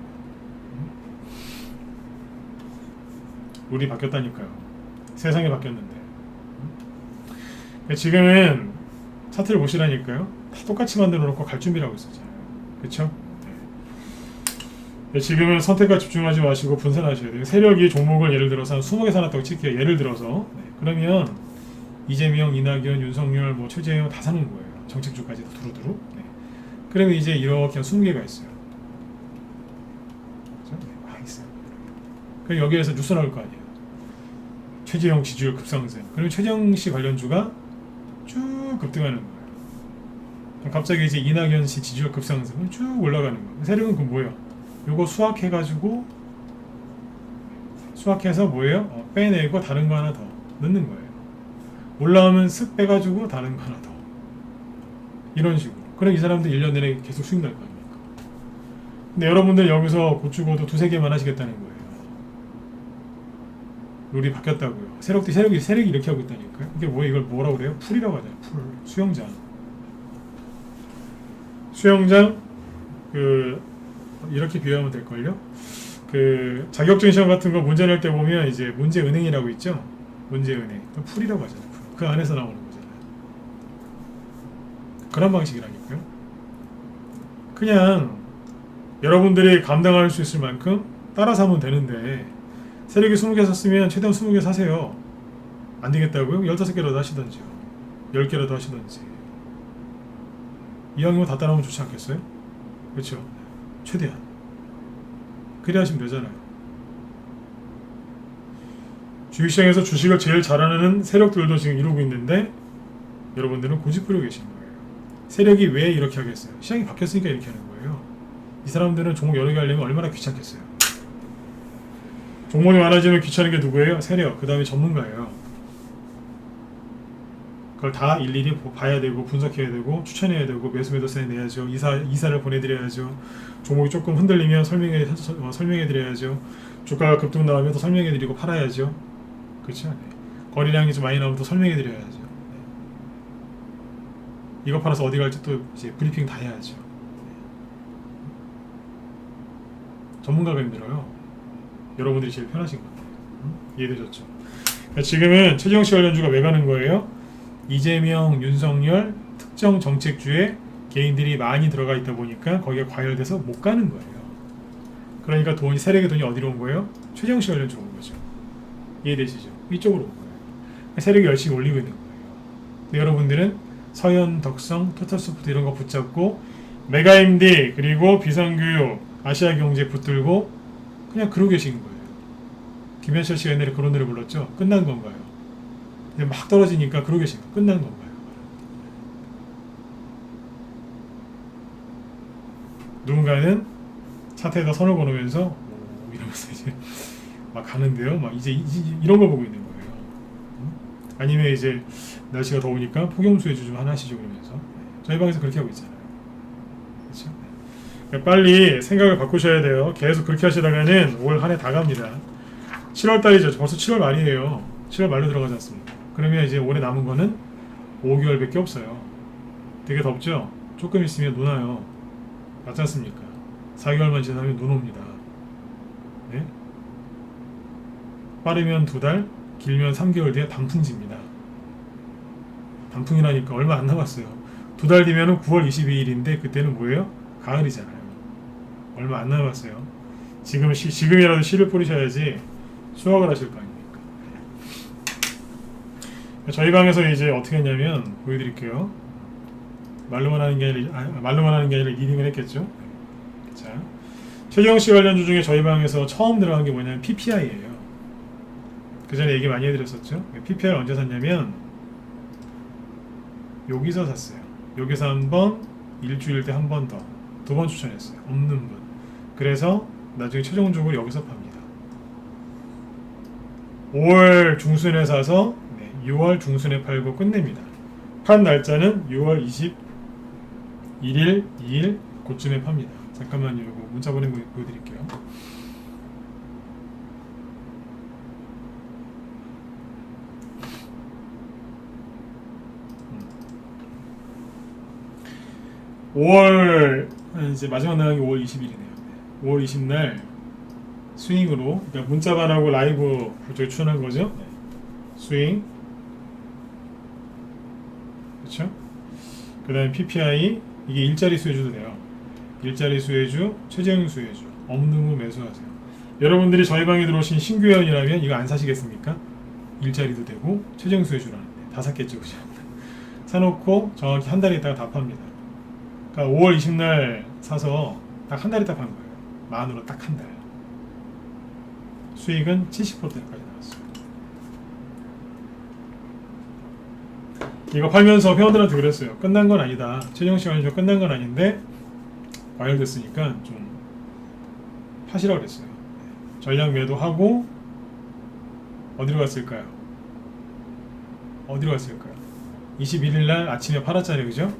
룰이 바뀌었다니까요. 세상이 바뀌었는데. 지금은 차트를 보시라니까요. 다 똑같이 만들어 놓고 갈 준비를 하고 있었잖아요. 그쵸? 네. 지금은 선택과 집중하지 마시고 분산하셔야 돼요. 세력이 종목을 예를 들어서 한 20개 사놨다고 칠게요. 예를 들어서. 네. 그러면 이재명, 이낙연, 윤석열, 뭐 최재형 다 사는 거예요. 정책주까지 두루두루. 네. 그러면 이제 이렇게 한 20개가 있어요. 그렇죠? 네. 막 있어요. 그럼 여기에서 뉴스 나올 거 아니에요. 최재형 지지율 급상승. 그러면 최재형 씨 관련주가 쭉 급등하는 거예요. 갑자기 이제 이낙연 씨 지지율 급상승 쭉 올라가는 거예요. 세력은 그 뭐예요? 요거 수학해가지고 수학해서 뭐예요? 빼내고 다른 거 하나 더 넣는 거예요. 올라오면 쓱 빼가지고 다른 거 하나 더 이런 식으로. 그럼 이 사람들 1년 내내 계속 수익 날 거 아닙니까? 근데 여러분들 여기서 곧 죽어도 2-3개만 하시겠다는 거예요. 룰이 바뀌었다고요. 세력이 이렇게 하고 있다니까요. 이게 뭐예요? 이걸 뭐라고 그래요? 풀이라고 하잖아요. 풀. 수영장 이렇게 비유하면 될걸요? 자격증 시험 같은 거 문제 낼 때 보면 이제 문제은행이라고 있죠? 문제은행. 풀이라고 하잖아요. 그 안에서 나오는 거잖아요. 그런 방식이라니까요. 그냥 여러분들이 감당할 수 있을 만큼 따라서 하면 되는데 세력이 20개 샀으면 최대한 20개 사세요. 안 되겠다고요? 15개라도 하시던지요. 10개라도 하시던지. 이왕이면 다 따라오면 좋지 않겠어요? 그렇죠? 최대한. 그래 하시면 되잖아요. 주식시장에서 주식을 제일 잘하는 세력들도 지금 이러고 있는데 여러분들은 고집부리고 계신 거예요. 세력이 왜 이렇게 하겠어요? 시장이 바뀌었으니까 이렇게 하는 거예요. 이 사람들은 종목 여러 개 하려면 얼마나 귀찮겠어요. 종목이 많아지면 귀찮은 게 누구예요? 세력. 그 다음에 전문가예요. 그걸 다 일일이 봐야 되고 분석해야 되고 추천해야 되고 매수 사인 내야죠. 이사를 보내드려야죠. 종목이 조금 흔들리면 설명해드려야죠. 주가가 급등 나오면 또 설명해드리고 팔아야죠. 그렇죠? 네. 거래량이 좀 많이 나오면 또 설명해드려야죠. 네. 이거 팔아서 어디 갈지 또 이제 브리핑 다 해야죠. 네. 전문가가 힘들어요. 여러분들이 제일 편하신 것 같아요. 이해되셨죠? 그러니까 지금은 최재형 씨 관련주가 왜 가는 거예요? 이재명, 윤석열 특정 정책주에 개인들이 많이 들어가 있다 보니까 거기에 과열돼서 못 가는 거예요. 그러니까 세력의 돈이 어디로 온 거예요? 최재형 씨 관련주로 온 거죠. 이해되시죠? 이쪽으로 온 거예요. 세력이 열심히 올리고 있는 거예요. 근데 여러분들은 서현, 덕성, 토탈소프트 이런 거 붙잡고 메가MD 그리고 비상교육, 아시아경제 붙들고 그냥 그러고 계신 거예요. 김현철 씨가 옛날에 그런 노래 불렀죠? 끝난 건가요? 근데 막 떨어지니까 그러고 계신 거예요. 끝난 건가요? 누군가는 차트에다 선을 걸으면서 이러면서 이제 막 가는데요. 막 이제 이런 거 보고 있는 거예요. 아니면 이제 날씨가 더우니까 폭염수 해주 좀 하나 하시죠 그러면서 저희 방에서 그렇게 하고 있잖아요. 그렇죠? 그러니까 빨리 생각을 바꾸셔야 돼요. 계속 그렇게 하시다가는 올 한 해 다 갑니다. 7월 달이죠. 벌써 7월 말이에요. 7월 말로 들어가지 않습니까? 그러면 이제 올해 남은 거는 5개월밖에 없어요. 되게 덥죠? 조금 있으면 눈 와요. 맞지 않습니까? 4개월만 지나면 눈 옵니다. 네? 빠르면 2달, 길면 3개월 뒤에 단풍집니다. 단풍이라니까 얼마 안 남았어요. 2달 뒤면 9월 22일인데 그때는 뭐예요? 가을이잖아요. 얼마 안 남았어요. 지금이라도 씨를 뿌리셔야지 수확을 하실 거 아닙니까? 저희 방에서 이제 어떻게 했냐면 보여드릴게요. 말로만 하는 게 아니라 리딩을 했겠죠. 자, 최재형 씨 관련주 중에 저희 방에서 처음 들어간 게 뭐냐면 PPI예요. 그 전에 얘기 많이 해드렸었죠. PPI를 언제 샀냐면 여기서 샀어요. 여기서 한 번, 일주일 때 한 번 더, 2번 추천했어요. 없는 분. 그래서 나중에 최종적으로 여기서 팝니다. 5월 중순에 사서 6월 중순에 팔고 끝냅니다. 판 날짜는 6월 21일, 2일 그쯤에 팝니다. 잠깐만요. 이거 문자 보내고 보여드릴게요. 5월 이제 마지막 나간 게 5월 20일이네요. 5월 20날 스윙으로, 그러니까 문자반하고 라이브 저기 추천한 거죠. 네. 스윙, 그렇죠? 그다음에 PPI, 이게 일자리 수혜주도 돼요. 일자리 수혜주, 최저임 수혜주, 없는 거 매수하세요. 여러분들이 저희 방에 들어오신 신규 회원이라면 이거 안 사시겠습니까? 일자리도 되고 최저임 수혜주라는데 다 샀겠죠, 그죠? 사놓고 정확히 한 달 있다가 다 팝니다. 그러니까 5월 20날 사서 딱 한 달 있다 판 거예요. 만으로 딱 한 달. 수익은 70%대까지 나왔어요. 이거 팔면서 회원들한테 그랬어요. 끝난 건 아니다. 최종 시간이 끝난 건 아닌데 과열됐으니까 좀 파시라고 그랬어요. 전략 매도하고 어디로 갔을까요? 어디로 갔을까요? 21일 날 아침에 팔았잖아요, 그죠?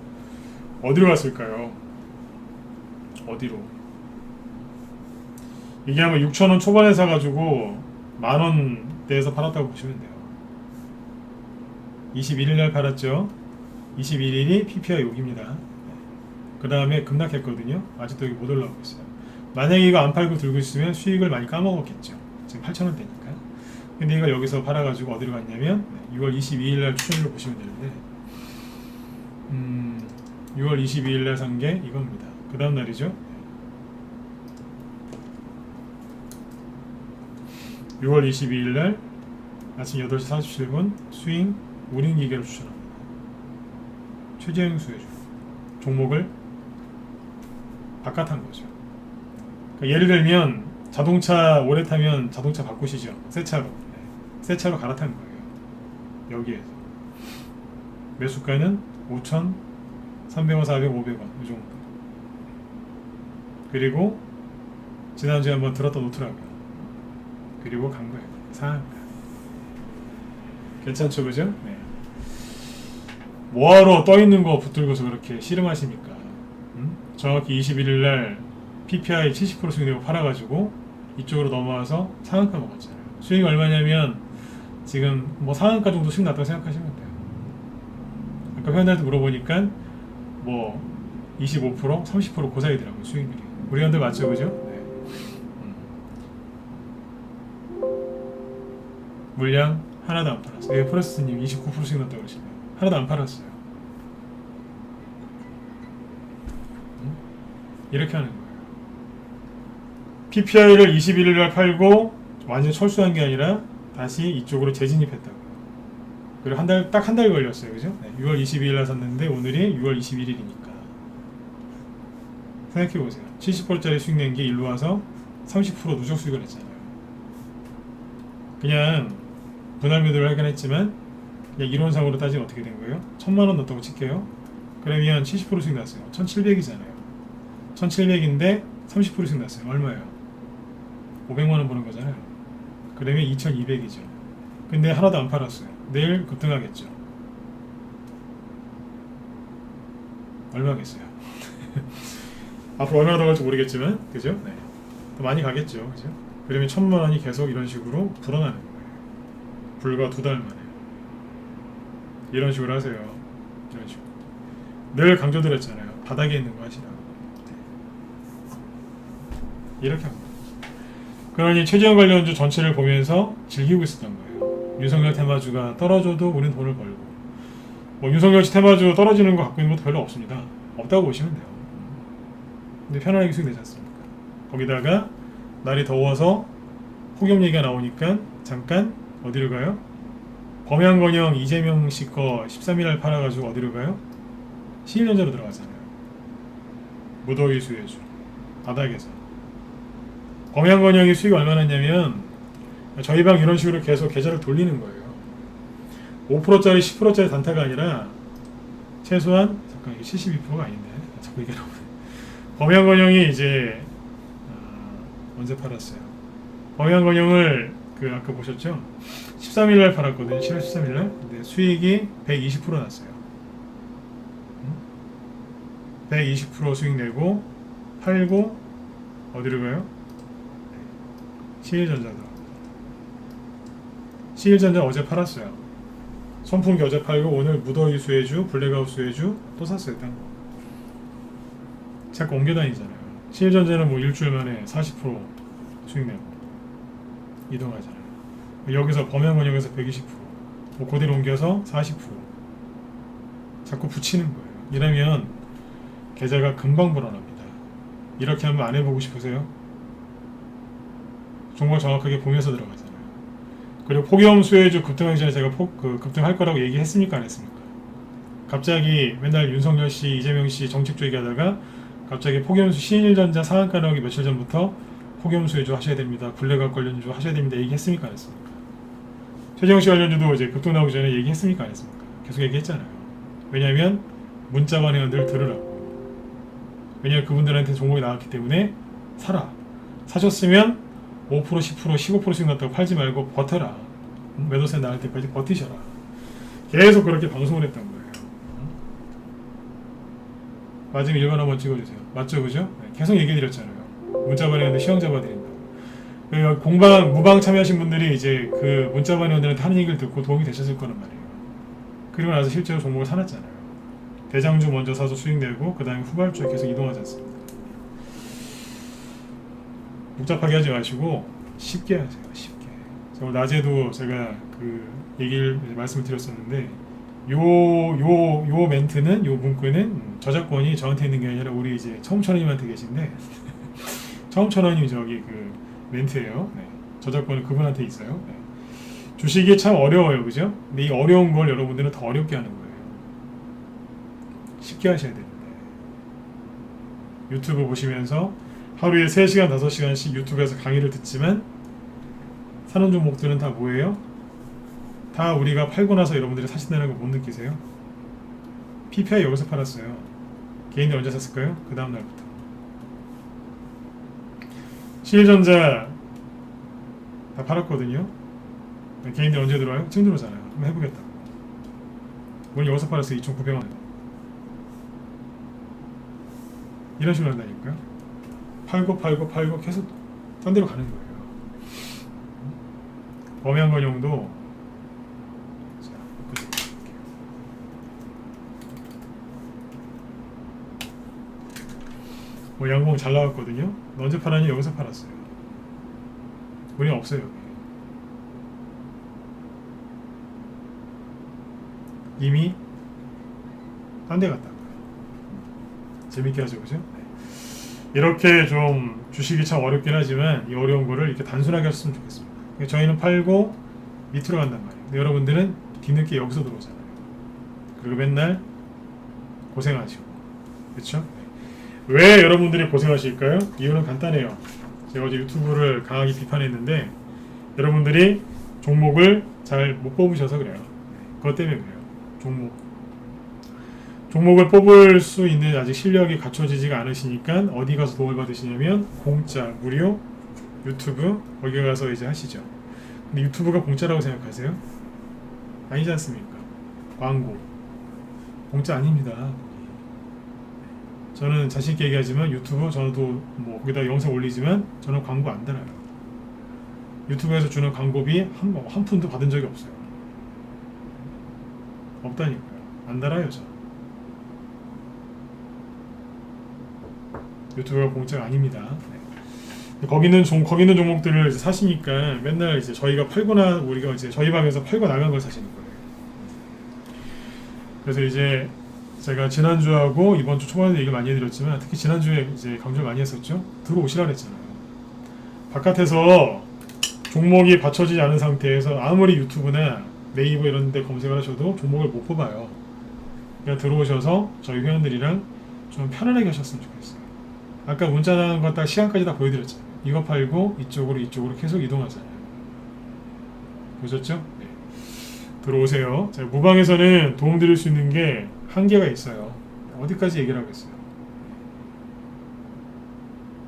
어디로 갔을까요? 어디로? 이게 아마 6,000원 초반에 사가지고 만원대에서 팔았다고 보시면 돼요. 21일 날 팔았죠. 21일이 PPI 여기입니다. 그 다음에 급락했거든요. 아직도 여기 못 올라오고 있어요. 만약에 이거 안 팔고 들고 있으면 수익을 많이 까먹었겠죠. 지금 8,000원대니까. 근데 이걸 여기서 팔아가지고 어디로 갔냐면 6월 22일 날 추천으로 보시면 되는데 6월 22일 날 산 게 이겁니다. 그 다음 날이죠. 6월 22일 날 아침 8시 47분 스윙 우린 기계로 추천합니다. 최저임 수혜주 종목을 바깥한 거죠. 그러니까 예를 들면 자동차 오래 타면 자동차 바꾸시죠. 새 차로. 새 차로 갈아탄 거예요. 여기에서 매수가는 5,300원, 400원, 500원 이 정도. 그리고 지난주에 한번 들었다 놓더라고요. 그리고 간 거예요. 상한가. 괜찮죠, 그죠? 네. 뭐하러 떠있는 거 붙들고서 그렇게 씨름하십니까? 정확히 21일날 PPI 70% 수익내고 팔아가지고 이쪽으로 넘어와서 상한가 먹었잖아요. 수익이 얼마냐면 지금 뭐 상한가 정도 수익 났다고 생각하시면 돼요. 아까 회원들한테 물어보니까 뭐 25%, 30% 고사이더라고요, 수익률이. 우리 회원들 맞죠, 그죠? 네. 물량 하나도 안 팔았어요. 예, 포레스트님 29%씩 났다고 그러시네요. 하나도 안 팔았어요. 이렇게 하는 거예요. PPI를 21일날 팔고 완전 철수한 게 아니라 다시 이쪽으로 재진입했다고요. 그리고 딱 한 달 걸렸어요, 그죠? 네, 6월 22일날 샀는데 오늘이 6월 21일이니까 생각해보세요. 70%짜리 수익 낸 게 일로 와서 30% 누적 수익을 냈잖아요. 그냥 분할 매도를 하긴 했지만 그냥 이론상으로 따지면 어떻게 된 거예요? 1,000만원 넣었다고 칠게요. 그러면 70% 수익 났어요. 1,700이잖아요. 1,700인데 30% 수익 났어요. 얼마예요? 500만원 버는 거잖아요. 그러면 2,200이죠. 근데 하나도 안 팔았어요. 내일 급등하겠죠. 얼마겠어요? 앞으로 얼마나 더 갈지 모르겠지만, 그죠? 네. 더 많이 가겠죠, 그죠? 그러면 1,000만원이 계속 이런 식으로 불어나는 거예요. 불과 2달 만에. 이런 식으로 하세요. 이런 식으로. 늘 강조드렸잖아요. 바닥에 있는 거 하시라고. 이렇게 합니다. 그러니 최저임 관련주 전체를 보면서 즐기고 있었던 거예요. 윤석열 테마주가 떨어져도 우리는 돈을 벌고, 뭐 윤석열 테마주 떨어지는 거 갖고 있는 것도 별로 없습니다. 없다고 보시면 돼요. 근데 편안하게 수익 내지 않습니까? 거기다가 날이 더워서 폭염 얘기가 나오니까 잠깐 어디로 가요? 범양건영 이재명 씨 거 13일날 팔아가지고 어디로 가요? 신일전자로 들어가잖아요. 무더위 수혜주 바닥에서. 범양건영이 수익이 얼마나 했냐면 저희 방 이런 식으로 계속 계좌를 돌리는 거예요. 5%짜리 10%짜리 단타가 아니라 최소한 잠깐 이게 72%가 아닌데 자꾸 이게 나오네. 범양건영이 이제 언제 팔았어요? 범양건영을 그 아까 보셨죠? 13일날 팔았거든요. 7월 13일날. 근데 수익이 120% 났어요. 120% 수익 내고 팔고 어디로 가요? 신일전자도. 신일전자 어제 팔았어요. 선풍기 어제 팔고 오늘 무더위 수혜주, 블랙아웃 수혜주 또 샀어요. 딴 거. 자꾸 옮겨 다니잖아요. 신일전자는 뭐 일주일 만에 40% 수익 내고 이동하잖아요. 여기서 범양건역에서 120%뭐 그대로 옮겨서 40% 자꾸 붙이는 거예요. 이러면 계좌가 금방 불어납니다. 이렇게 하면 안 해보고 싶으세요? 종목 정확하게 보면서 들어가잖아요. 그리고 폭염 수혜주 급등하기 전에 제가 급등할 거라고 얘기했습니까? 안 했습니까? 갑자기 맨날 윤석열 씨, 이재명 씨 정책주 얘기하다가 갑자기 폭염수 신일전자 상한가 나오기 며칠 전부터 폭염 수혜주 하셔야 됩니다. 블랙아웃 관련주 하셔야 됩니다. 얘기했습니까? 안 했습니까? 최재형 씨 관련주도 이제 급등 나오기 전에 얘기했습니까? 안 했습니까? 계속 얘기했잖아요. 왜냐하면 문자반 회원들 들으라고. 왜냐하면 그분들한테 종목이 나왔기 때문에 사라. 사셨으면 5%, 10%, 15%씩 났다고 팔지 말고 버텨라. 매도세 나올 때까지 버티셔라. 계속 그렇게 방송을 했던 거예요. 마지막 일관 한번 찍어주세요. 맞죠, 그죠? 네, 계속 얘기해드렸잖아요. 문자반 회원들 시황 잡아드린다고. 무방 참여하신 분들이 이제 그 문자반 회원들한테 하는 얘기를 듣고 도움이 되셨을 거란 말이에요. 그리고 나서 실제로 종목을 사놨잖아요. 대장주 먼저 사서 수익 내고 그 다음에 후발주에 계속 이동하지 않습니다. 복잡하게 하지 마시고 쉽게 하세요. 쉽게. 오늘 낮에도 제가 그 얘기를 말씀을 드렸었는데 요 멘트는 요 문구는 저작권이 저한테 있는 게 아니라 우리 이제 처음천원님한테 계신데 처음천원님 저기 그 멘트예요. 네. 저작권은 그분한테 있어요. 네. 주식이 참 어려워요, 그죠? 근데 이 어려운 걸 여러분들은 더 어렵게 하는 거예요. 쉽게 하셔야 되는데 유튜브 보시면서 하루에 3시간, 5시간씩 유튜브에서 강의를 듣지만 사는 종목들은 다 뭐예요? 다 우리가 팔고 나서 여러분들이 사신다는 거 못 느끼세요? PPI 여기서 팔았어요. 개인이 언제 샀을까요? 그 다음 날부터. 신일전자 다 팔았거든요. 개인이 언제 들어와요? 지금 들어오잖아요. 한번 해보겠다. 오늘 여기서 팔았어요. 2,900원. 이런 식으로 한다니까요. 팔고 계속 딴 데로 가는 거예요. 범양건용도 뭐 양봉 잘 나왔거든요. 언제 팔았니? 여기서 팔았어요. 돈이 없어요. 이미 딴 데 갔다. 재밌게 하죠, 그죠? 이렇게 좀 주식이 참 어렵긴 하지만 이 어려운 거를 이렇게 단순하게 하셨으면 좋겠습니다. 저희는 팔고 밑으로 간단 말이에요. 근데 여러분들은 뒤늦게 여기서 들어오잖아요. 그리고 맨날 고생하시고, 그렇죠? 왜 여러분들이 고생하실까요? 이유는 간단해요. 제가 어제 유튜브를 강하게 비판했는데 여러분들이 종목을 잘 못 뽑으셔서 그래요. 그것 때문에 그래요. 종목을 뽑을 수 있는 아직 실력이 갖춰지지가 않으시니까 어디 가서 도움을 받으시냐면 공짜, 무료, 유튜브 거기 가서 이제 하시죠. 근데 유튜브가 공짜라고 생각하세요? 아니지 않습니까? 광고 공짜 아닙니다. 저는 자신있게 얘기하지만 유튜브 저도 뭐 거기다 영상 올리지만 저는 광고 안 달아요. 유튜브에서 주는 광고비 한 푼도 받은 적이 없어요. 없다니까요. 안 달아요, 저. 유튜브가 공짜가 아닙니다. 네. 거기 있는 종목들을 이제 사시니까 맨날 이제 저희가 팔거나 우리가 이제 저희 방에서 팔고 나간 걸 사시는 거예요. 그래서 이제 제가 지난주하고 이번 주 초반에도 얘기를 많이 해드렸지만 특히 지난주에 이제 강조를 많이 했었죠. 들어오시라 그랬잖아요. 바깥에서 종목이 받쳐지지 않은 상태에서 아무리 유튜브나 네이버 이런 데 검색을 하셔도 종목을 못 뽑아요. 그냥 들어오셔서 저희 회원들이랑 좀 편안하게 하셨으면 좋겠어요. 아까 문자 나간 거 딱 시간까지 다 보여드렸잖아요. 이거 팔고 이쪽으로 계속 이동하잖아요. 보셨죠? 네. 들어오세요. 자, 무방에서는 도움드릴 수 있는 게 한계가 있어요. 어디까지 얘기를 하겠어요.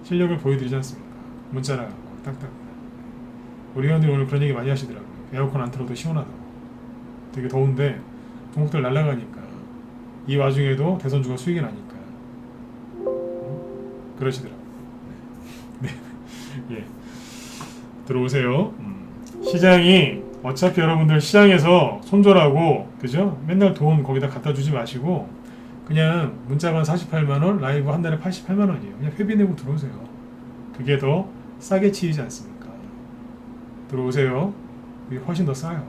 실력을 보여드리지 않습니까? 문자 나가고 딱딱. 우리 회원들이 오늘 그런 얘기 많이 하시더라고요. 에어컨 안 틀어도 시원하다고. 되게 더운데 종목들 날아가니까 이 와중에도 대선주가 수익이 나니까 그러시더라고요. 네. 예. 들어오세요. 시장이 어차피 여러분들 시장에서 손절하고 그죠? 맨날 돈 거기다 갖다 주지 마시고 그냥 문자만 48만원, 라이브 한 달에 88만원이에요. 그냥 회비 내고 들어오세요. 그게 더 싸게 치이지 않습니까? 들어오세요. 이게 훨씬 더 싸요.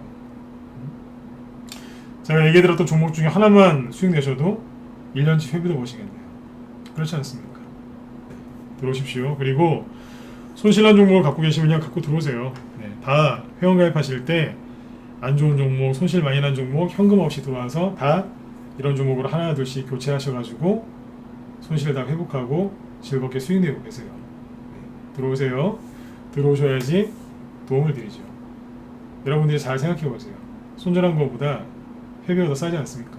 제가 얘기 들었던 종목 중에 하나만 수익 내셔도 1년치 회비도 보시겠네요. 그렇지 않습니까? 들어오십시오. 그리고 손실난 종목을 갖고 계시면 그냥 갖고 들어오세요. 네, 다 회원가입하실 때 안 좋은 종목, 손실 많이 난 종목 현금 없이 들어와서 다 이런 종목으로 하나 둘씩 교체하셔가지고 손실을 다 회복하고 즐겁게 수익 내고 계세요. 네, 들어오세요. 들어오셔야지 도움을 드리죠. 여러분들이 잘 생각해 보세요. 손절한 것보다 회비가 더 싸지 않습니까?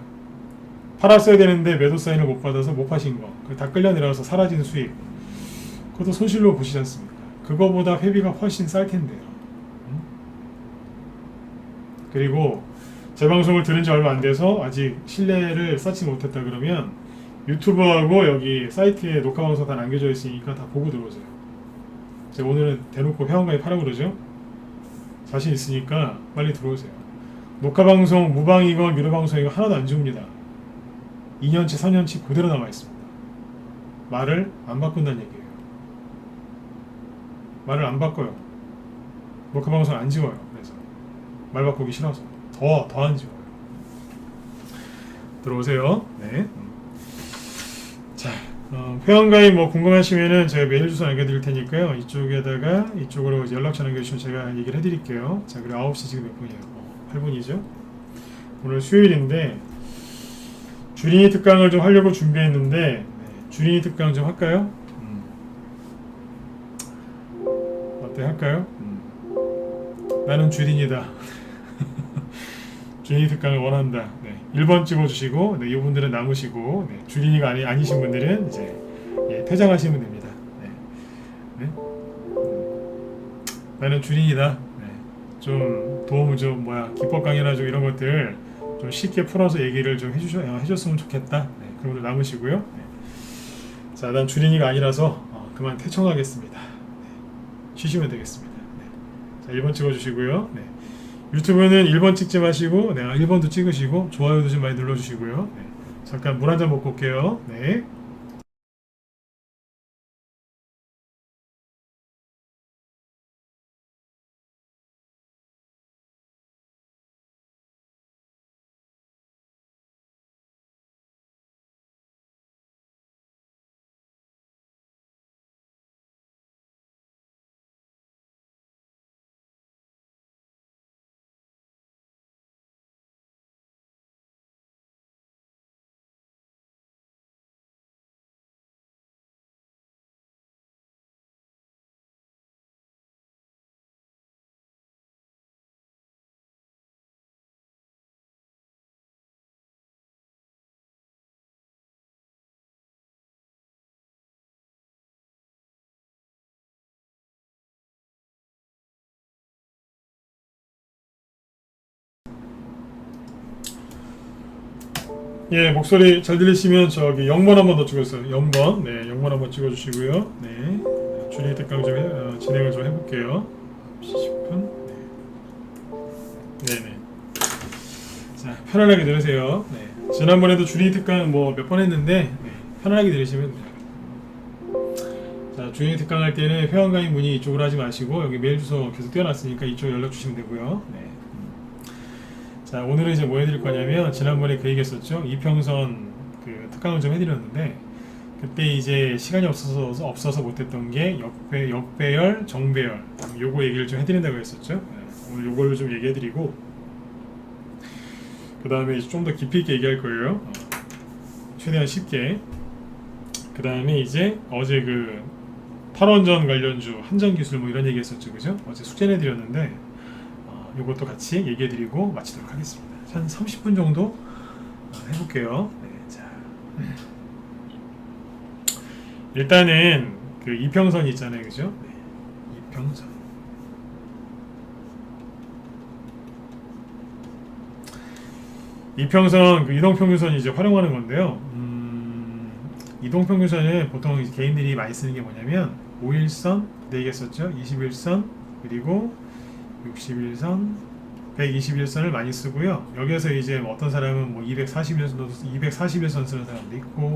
팔았어야 되는데 매도 사인을 못 받아서 못 파신 거, 다 끌려 내려와서 사라진 수익, 그것도 손실로 보시지 않습니까? 그거보다 회비가 훨씬 쌀 텐데요. 그리고 제 방송을 들은 지 얼마 안 돼서 아직 신뢰를 쌓지 못했다 그러면 유튜브하고 여기 사이트에 녹화 방송 다 남겨져 있으니까 다 보고 들어오세요. 제가 오늘은 대놓고 회원가입 하라고 그러죠. 자신 있으니까 빨리 들어오세요. 녹화 방송 무방이건 유료 방송이건 하나도 안 지웁니다. 2년치 3년치 그대로 남아 있습니다. 말을 안 바꾼다는 얘기예요. 말을 안 바꿔요. 녹화 방송 안 지워요. 그래서 말 바꾸기 싫어서 더 안 지워요. 들어오세요. 네. 자, 회원가입 뭐 궁금하시면은 제가 메일 주소 남겨드릴 테니까요. 이쪽에다가 이쪽으로 연락처 남겨주시면 제가 얘기를 해드릴게요. 자, 그리고 9시 지금 몇 분이에요? 8분이죠. 오늘 수요일인데 주린이 특강을 좀 하려고 준비했는데 네, 주린이 특강 좀 할까요? 어때, 할까요? 나는 주린이다. 주린이 특강을 원한다. 네, 1번 찍어주시고 네, 이분들은 남으시고 네, 주린이가 아니신 분들은 이제 퇴장하시면 됩니다. 네. 네? 나는 주린이다. 네. 좀 도움을 좀 기법 강의나 좀 이런 것들 좀 쉽게 풀어서 얘기를 좀 해줬으면 좋겠다. 네, 그런 분들 남으시고요. 네. 자, 난 주린이가 아니라서 그만 퇴청하겠습니다. 네. 쉬시면 되겠습니다. 네. 자, 1번 찍어주시고요. 네. 유튜브는 1번 찍지 마시고 1번도 찍으시고 좋아요도 좀 많이 눌러주시고요. 네. 잠깐 물 한 잔 먹고 올게요. 네. 예, 목소리 잘 들리시면 저기 0번 한번 더 찍었어요. 0번. 네, 0번 한번 찍어주시고요. 네, 주린이 특강 좀 진행을 좀 해볼게요. 10분. 네. 네네. 자, 편안하게 들으세요. 네. 지난번에도 주린이 특강 몇 번 했는데 네, 편안하게 들으시면 돼요. 자, 주린이 특강 할 때는 회원가입 문의 이쪽으로 하지 마시고 여기 메일 주소 계속 띄워놨으니까 이쪽 연락 주시면 되고요. 네. 자, 오늘은 이제 뭐 해드릴 거냐면 지난번에 그 얘기했었죠. 이평선 그 특강을 좀 해드렸는데 그때 이제 시간이 없어서 못했던 게 역배열, 정배열 요거 얘기를 좀 해드린다고 했었죠. 네, 오늘 요걸로 좀 얘기해드리고 그 다음에 좀 더 깊이 있게 얘기할 거예요. 최대한 쉽게. 그 다음에 이제 어제 그 탈원전 관련주 한전기술 뭐 이런 얘기 했었죠, 그죠? 어제 숙제 내드렸는데 이것도 같이 얘기해드리고 마치도록 하겠습니다. 한 30분 정도 해볼게요. 네, 자, 일단은 그 이평선 있잖아요, 그죠? 네, 이평선. 이평선 그 이동평균선이 이제 활용하는 건데요. 이동평균선은 보통 이제 개인들이 많이 쓰는 게 뭐냐면 5일선, 네 개 썼죠? 21선, 그리고 61선, 121선을 많이 쓰고요. 여기에서 이제 뭐 어떤 사람은 뭐 241선 쓰는 사람도 있고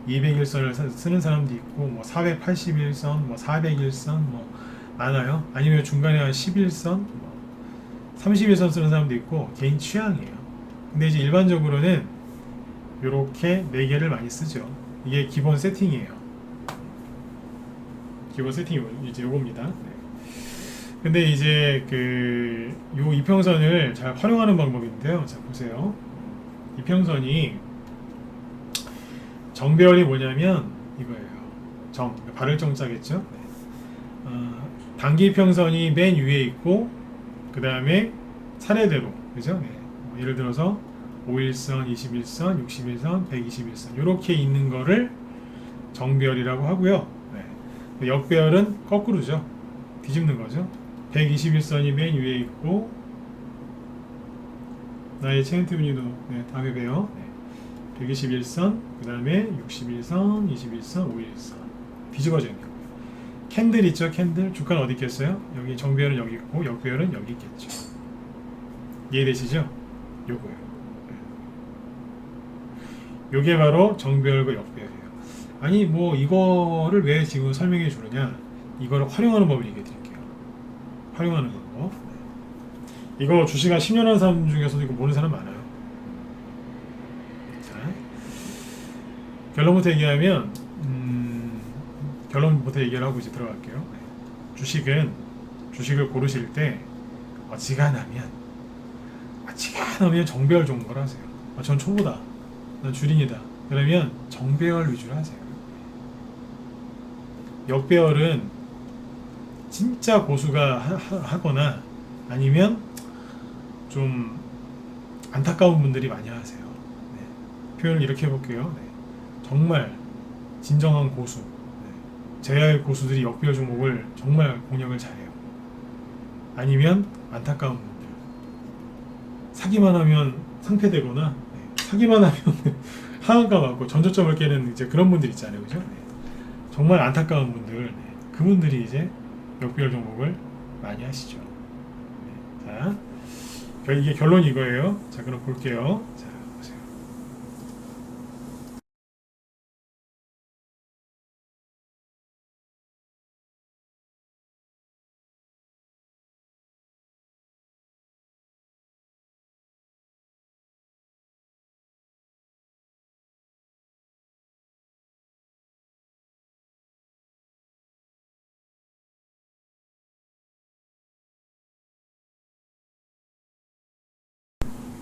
201선을 쓰는 사람도 있고 뭐 481선, 뭐 401선 뭐 많아요. 아니면 중간에 한 11선, 뭐 31선 쓰는 사람도 있고 개인 취향이에요. 근데 이제 일반적으로는 이렇게 4개를 많이 쓰죠. 이게 기본 세팅이에요. 기본 세팅이 이제 요겁니다. 네. 근데 이제 요 이평선을 잘 활용하는 방법인데요. 자 보세요. 이평선이 정배열이 뭐냐면 이거예요. 발을 정자겠죠. 네. 단기 이평선이 맨 위에 있고 그 다음에 차례대로 그죠? 네. 예를 들어서 5일선, 21선, 61선, 121선 이렇게 있는 거를 정배열이라고 하고요. 네. 역배열은 거꾸로죠. 뒤집는 거죠. 121선이 맨 위에 있고 나의 체인트분이도 네, 다음에 봬요. 네. 121선, 그 다음에 61선, 21선, 5일선 뒤집어져 있는 거예요. 캔들 있죠? 캔들 주가는 어디 있겠어요? 여기 정배열은 여기 있고 역배열은 여기 있겠죠. 이해되시죠? 요거예요. 네. 요게 바로 정배열과 역배열이에요. 아니 뭐 이거를 왜 지금 설명해 주느냐, 이거를 활용하는 법을 얘기해 드릴게요. 활용하는 방법. 이거 주식 한 10년 한 사람 중에서도 이거 모르는 사람 많아요. 자, 결론부터 얘기하면 결론부터 얘기를 하고 이제 들어갈게요. 주식을 고르실 때 어지간하면 정배열 좋은 걸 하세요. 전 초보다, 난 주린이다. 그러면 정배열 위주로 하세요. 역배열은 진짜 고수가 하거나 아니면 좀 안타까운 분들이 많이 하세요. 네. 표현을 이렇게 해볼게요. 네. 정말 진정한 고수, 제야의 고수들이 역배열 종목을 정말 공략을 잘해요. 아니면 안타까운 분들, 사기만 하면 상패되거나 사기만 하면 하한가 맞고 전저점을 깨는 이제 그런 분들 있잖아요, 그죠? 정말 안타까운 분들, 그분들이 이제 역배열 종목을 많이 하시죠. 자, 이게 결론이 이거예요. 자, 그럼 볼게요. 자, 보세요.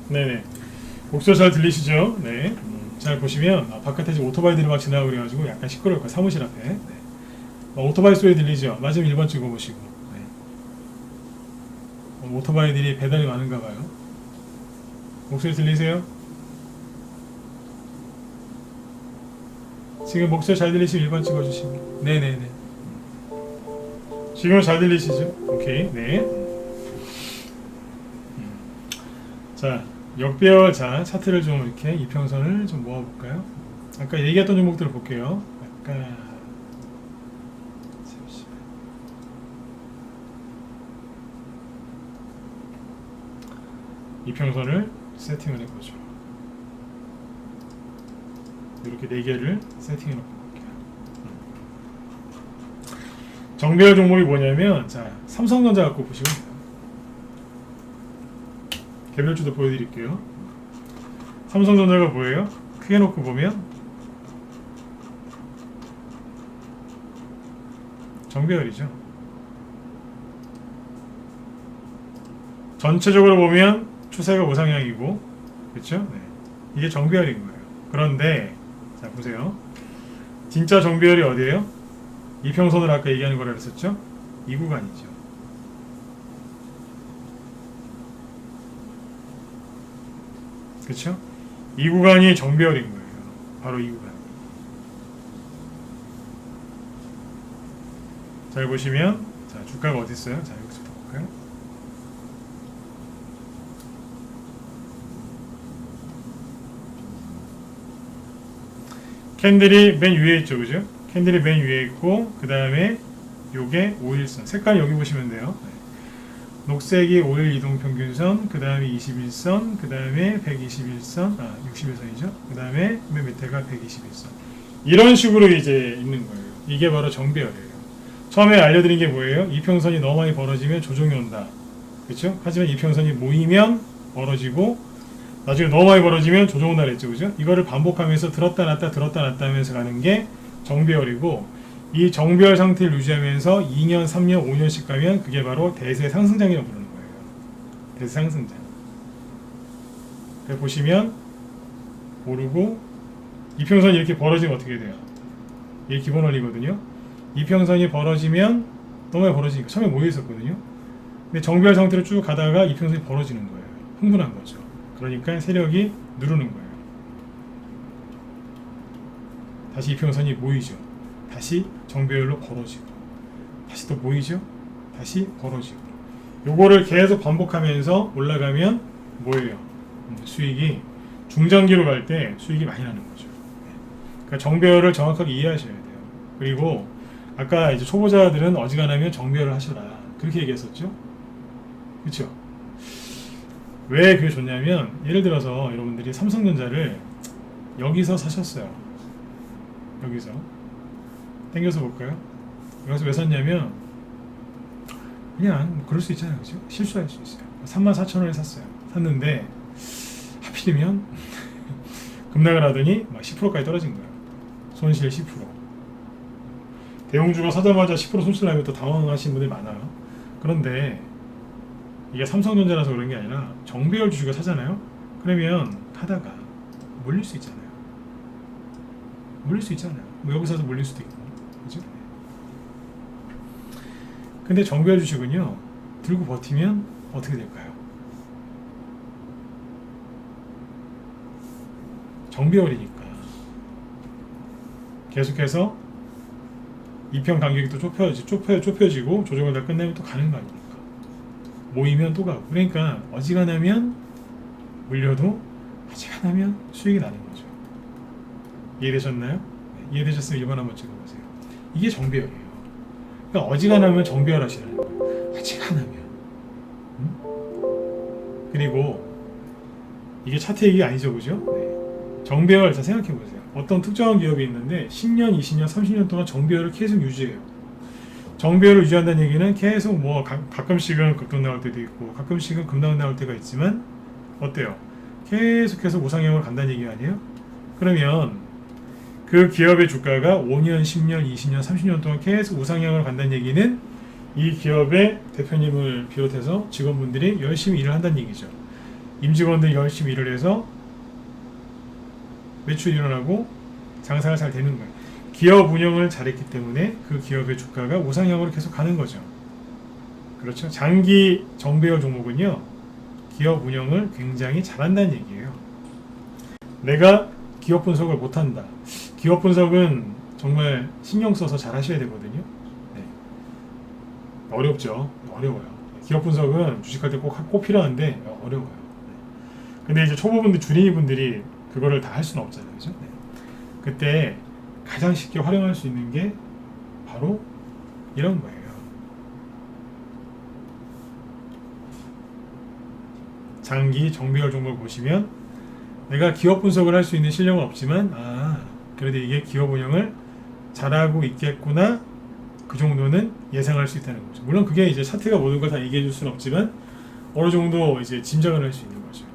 네네. 목소리 잘 들리시죠? 네. 잘 보시면 바깥에 지금 오토바이들이 막 지나가고 그래가지고 약간 시끄러울 거예요. 사무실 앞에. 네. 오토바이 소리 들리죠? 맞으면 1번 찍어보시고. 네. 오토바이들이 배달이 많은가 봐요. 목소리 들리세요? 지금 목소리 잘 들리시면 1번 찍어주시면. 네네네. 지금 잘 들리시죠? 오케이. 네. 자, 역배열. 자, 차트를 좀 이렇게 이평선을 좀 모아볼까요? 아까 얘기했던 종목들을 볼게요. 이평선을 세팅을 해보죠. 이렇게 4개를 세팅해 놓고 볼게요. 정배열 종목이 뭐냐면, 자, 삼성전자 갖고 보시면 돼요. 개별주도 보여드릴게요. 삼성전자가 뭐예요? 크게 놓고 보면 정배열이죠. 전체적으로 보면 추세가 우상향이고, 그렇죠? 네. 이게 정배열인 거예요. 그런데 자 보세요. 진짜 정배열이 어디예요? 이평선을 아까 얘기하는 거라 그랬었죠? 이 구간이죠. 그렇죠? 이 구간이 정배열인 거예요. 바로 이 구간. 잘 보시면, 자, 주가가 어디 있어요? 자, 여기서부터 볼까요? 캔들이 맨 위에 있죠, 그죠? 캔들이 맨 위에 있고, 그 다음에 요게 5일선. 색깔 여기 보시면 돼요. 녹색이 5일 이동평균선, 그 다음에 21선, 그 다음에 121선, 61선이죠. 그 다음에 맨 밑에가 121선. 이런 식으로 이제 있는 거예요. 이게 바로 정배열이에요. 처음에 알려드린 게 뭐예요? 이평선이 너무 많이 벌어지면 조정이 온다. 그렇죠? 하지만 이평선이 모이면 벌어지고, 나중에 너무 많이 벌어지면 조정 온다 그랬죠. 그죠? 이거를 반복하면서 들었다 놨다 들었다 놨다 하면서 가는 게 정배열이고, 이 정배열 상태를 유지하면서 2년, 3년, 5년씩 가면 그게 바로 대세 상승장이라고 부르는 거예요. 대세 상승장. 보시면 오르고 이평선이 이렇게 벌어지면 어떻게 돼요? 이게 기본 원리거든요. 이평선이 벌어지면 너무 많이 벌어지니까 처음에 모여 있었거든요. 근데 정배열 상태로 쭉 가다가 이평선이 벌어지는 거예요. 흥분한 거죠. 그러니까 세력이 누르는 거예요. 다시 이평선이 모이죠. 다시 정배열로 벌어지고, 다시 또 모이죠. 다시 벌어지고. 요거를 계속 반복하면서 올라가면 뭐예요? 수익이 중장기로 갈 때 수익이 많이 나는 거죠. 그러니까 정배열을 정확하게 이해하셔야 돼요. 그리고 아까 이제 초보자들은 어지간하면 정배열을 하셔라 그렇게 얘기했었죠. 그렇죠? 왜 그게 좋냐면, 예를 들어서 여러분들이 삼성전자를 여기서 사셨어요. 여기서 당겨서 볼까요? 여기서 왜 샀냐면 그냥 그럴 수 있잖아요. 그죠? 실수할 수 있어요. 34,000원에 샀어요. 샀는데 하필이면 급락을 하더니 막 10%까지 떨어진 거예요. 손실 10%. 대형주가 사자마자 10% 손실하면 또 당황하시는 분들이 많아요. 그런데 이게 삼성전자라서 그런 게 아니라 정배열 주식을 사잖아요. 그러면 하다가 몰릴 수 있잖아요. 몰릴 수 있잖아요. 뭐 여기 사서 몰릴 수도 있고, 그죠? 근데 정배열 주식은요, 들고 버티면 어떻게 될까요? 정배열이니까 계속해서 이평 간격이 또 좁혀지고 조정을 다 끝내면 또 가는 거 아닙니까? 모이면 또 가고. 그러니까 어지간하면 물려도 어지간하면 수익이 나는 거죠. 이해되셨나요? 네, 이해되셨으면 1번 한번 찍어보세요. 이게 정배열이에요. 그러니까 어지간하면 정배열 하시라는 거예요. 어지간하면. 그리고 이게 차트 얘기가 아니죠, 그죠? 네. 정배열 잘 생각해보세요. 어떤 특정한 기업이 있는데 10년, 20년, 30년 동안 정배열을 계속 유지해요. 정배열을 유지한다는 얘기는 계속 뭐 가끔씩은 급등 나올 때도 있고 가끔씩은 급락 나올 때가 있지만 어때요? 계속해서 우상향으로 간다는 얘기 아니에요? 그러면 그 기업의 주가가 5년, 10년, 20년, 30년 동안 계속 우상향으로 간다는 얘기는 이 기업의 대표님을 비롯해서 직원분들이 열심히 일을 한다는 얘기죠. 임직원들이 열심히 일을 해서 매출이 일어나고 장사가 잘 되는 거예요. 기업 운영을 잘했기 때문에 그 기업의 주가가 우상향으로 계속 가는 거죠. 그렇죠? 장기 정배열 종목은요, 기업 운영을 굉장히 잘한다는 얘기예요. 내가 기업 분석을 못한다. 기업 분석은 정말 신경 써서 잘 하셔야 되거든요. 네. 어렵죠. 어려워요. 기업 분석은 주식할 때 꼭 필요한데 어려워요. 네. 근데 이제 초보분들, 주린이분들이 그거를 다 할 수는 없잖아요. 그죠? 네. 그때 가장 쉽게 활용할 수 있는 게 바로 이런 거예요. 장기 정배열 종목을 보시면 내가 기업 분석을 할 수 있는 실력은 없지만 그래도 이게 기업 운영을 잘하고 있겠구나, 그 정도는 예상할 수 있다는 거죠. 물론 그게 이제 차트가 모든 걸 다 얘기해 줄 수는 없지만 어느 정도 이제 짐작을 할 수 있는 거죠.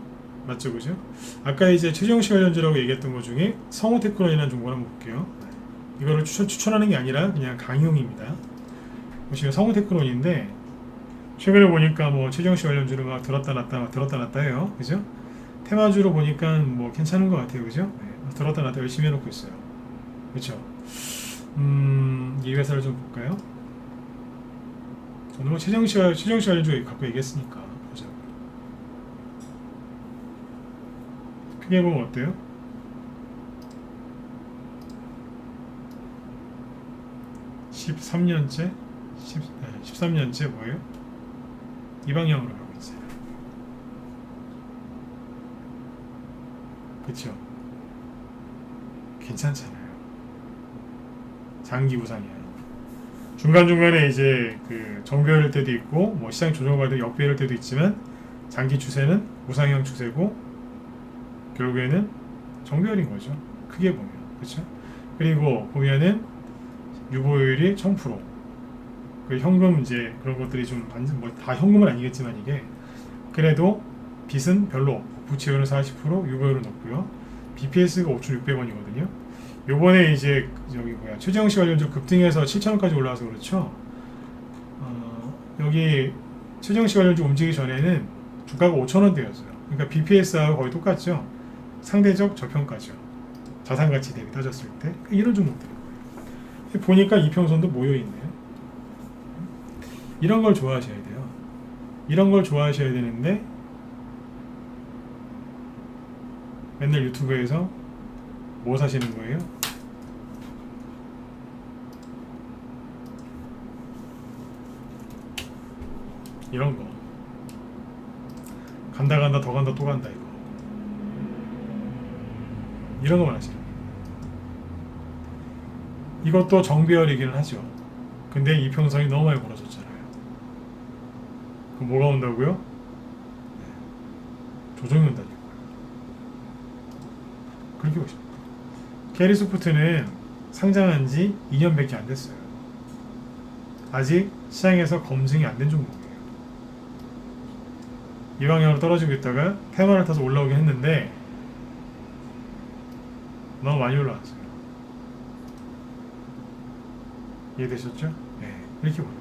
맞죠, 그죠? 아까 이제 최정시 관련주라고 얘기했던 것 중에 성우테크론이라는 종목을 한번 볼게요. 이거를 추천하는 게 아니라 그냥 강의용입니다. 보시면 성우테크론인데 최근에 보니까 뭐 최정시 관련주를 막 들었다 놨다 해요. 그죠? 테마주로 보니까 뭐 괜찮은 것 같아요. 그죠? 네, 들었다 놨다 열심히 해놓고 있어요. 그렇죠? 이 회사를 좀 볼까요? 저는 뭐 최정시 관련주 갖고 얘기했으니까. 보자. 크게 보면 어때요? (13년째) 13년째 뭐예요? 이 방향으로 가고 있어요. 그쵸? 괜찮잖아요. 장기 우상이야. 중간중간에 이제 그 정배열일 때도 있고 뭐 시장 조정받을 역배열일 때도 있지만 장기 추세는 우상향 추세고 결국에는 정배열인 거죠. 크게 보면. 그렇죠? 그리고 보면은 유보율이 1000%. 그 현금 이제 그런 것들이 좀 완전 뭐 다 현금은 아니겠지만 이게 그래도 빚은 별로 없고 부채율은 40%, 유보율은 높고요. BPS가 5,600원이거든요. 요번에 이제 여기 뭐야 최재형 씨 관련주 급등해서 7,000원까지 올라와서 그렇죠. 여기 최재형 씨 관련주 움직이기 전에는 주가가 5,000원대였어요. 그러니까 BPS하고 거의 똑같죠. 상대적 저평가죠. 자산가치 대비 따졌을 때 이런 종목들인 거예요. 보니까 이평선도 모여있네요. 이런 걸 좋아하셔야 돼요. 이런 걸 좋아하셔야 되는데 맨날 유튜브에서 뭐 사시는 거예요? 이런 거 간다 간다 더 간다 또 간다 이거 이런 거만 하시는 거예요. 이것도 정배열이기는 하죠. 근데 이평선이 너무 많이 벌어졌잖아요. 그럼 뭐가 온다고요? 네. 조정이 온다니까요. 그렇게 보십니다. 캐리소프트는 상장한 지 2년밖에 안 됐어요. 아직 시장에서 검증이 안 된 종목이에요. 이 방향으로 떨어지고 있다가 테마를 타서 올라오긴 했는데 너무 많이 올라왔어요. 이해되셨죠? 네, 이렇게 보여요.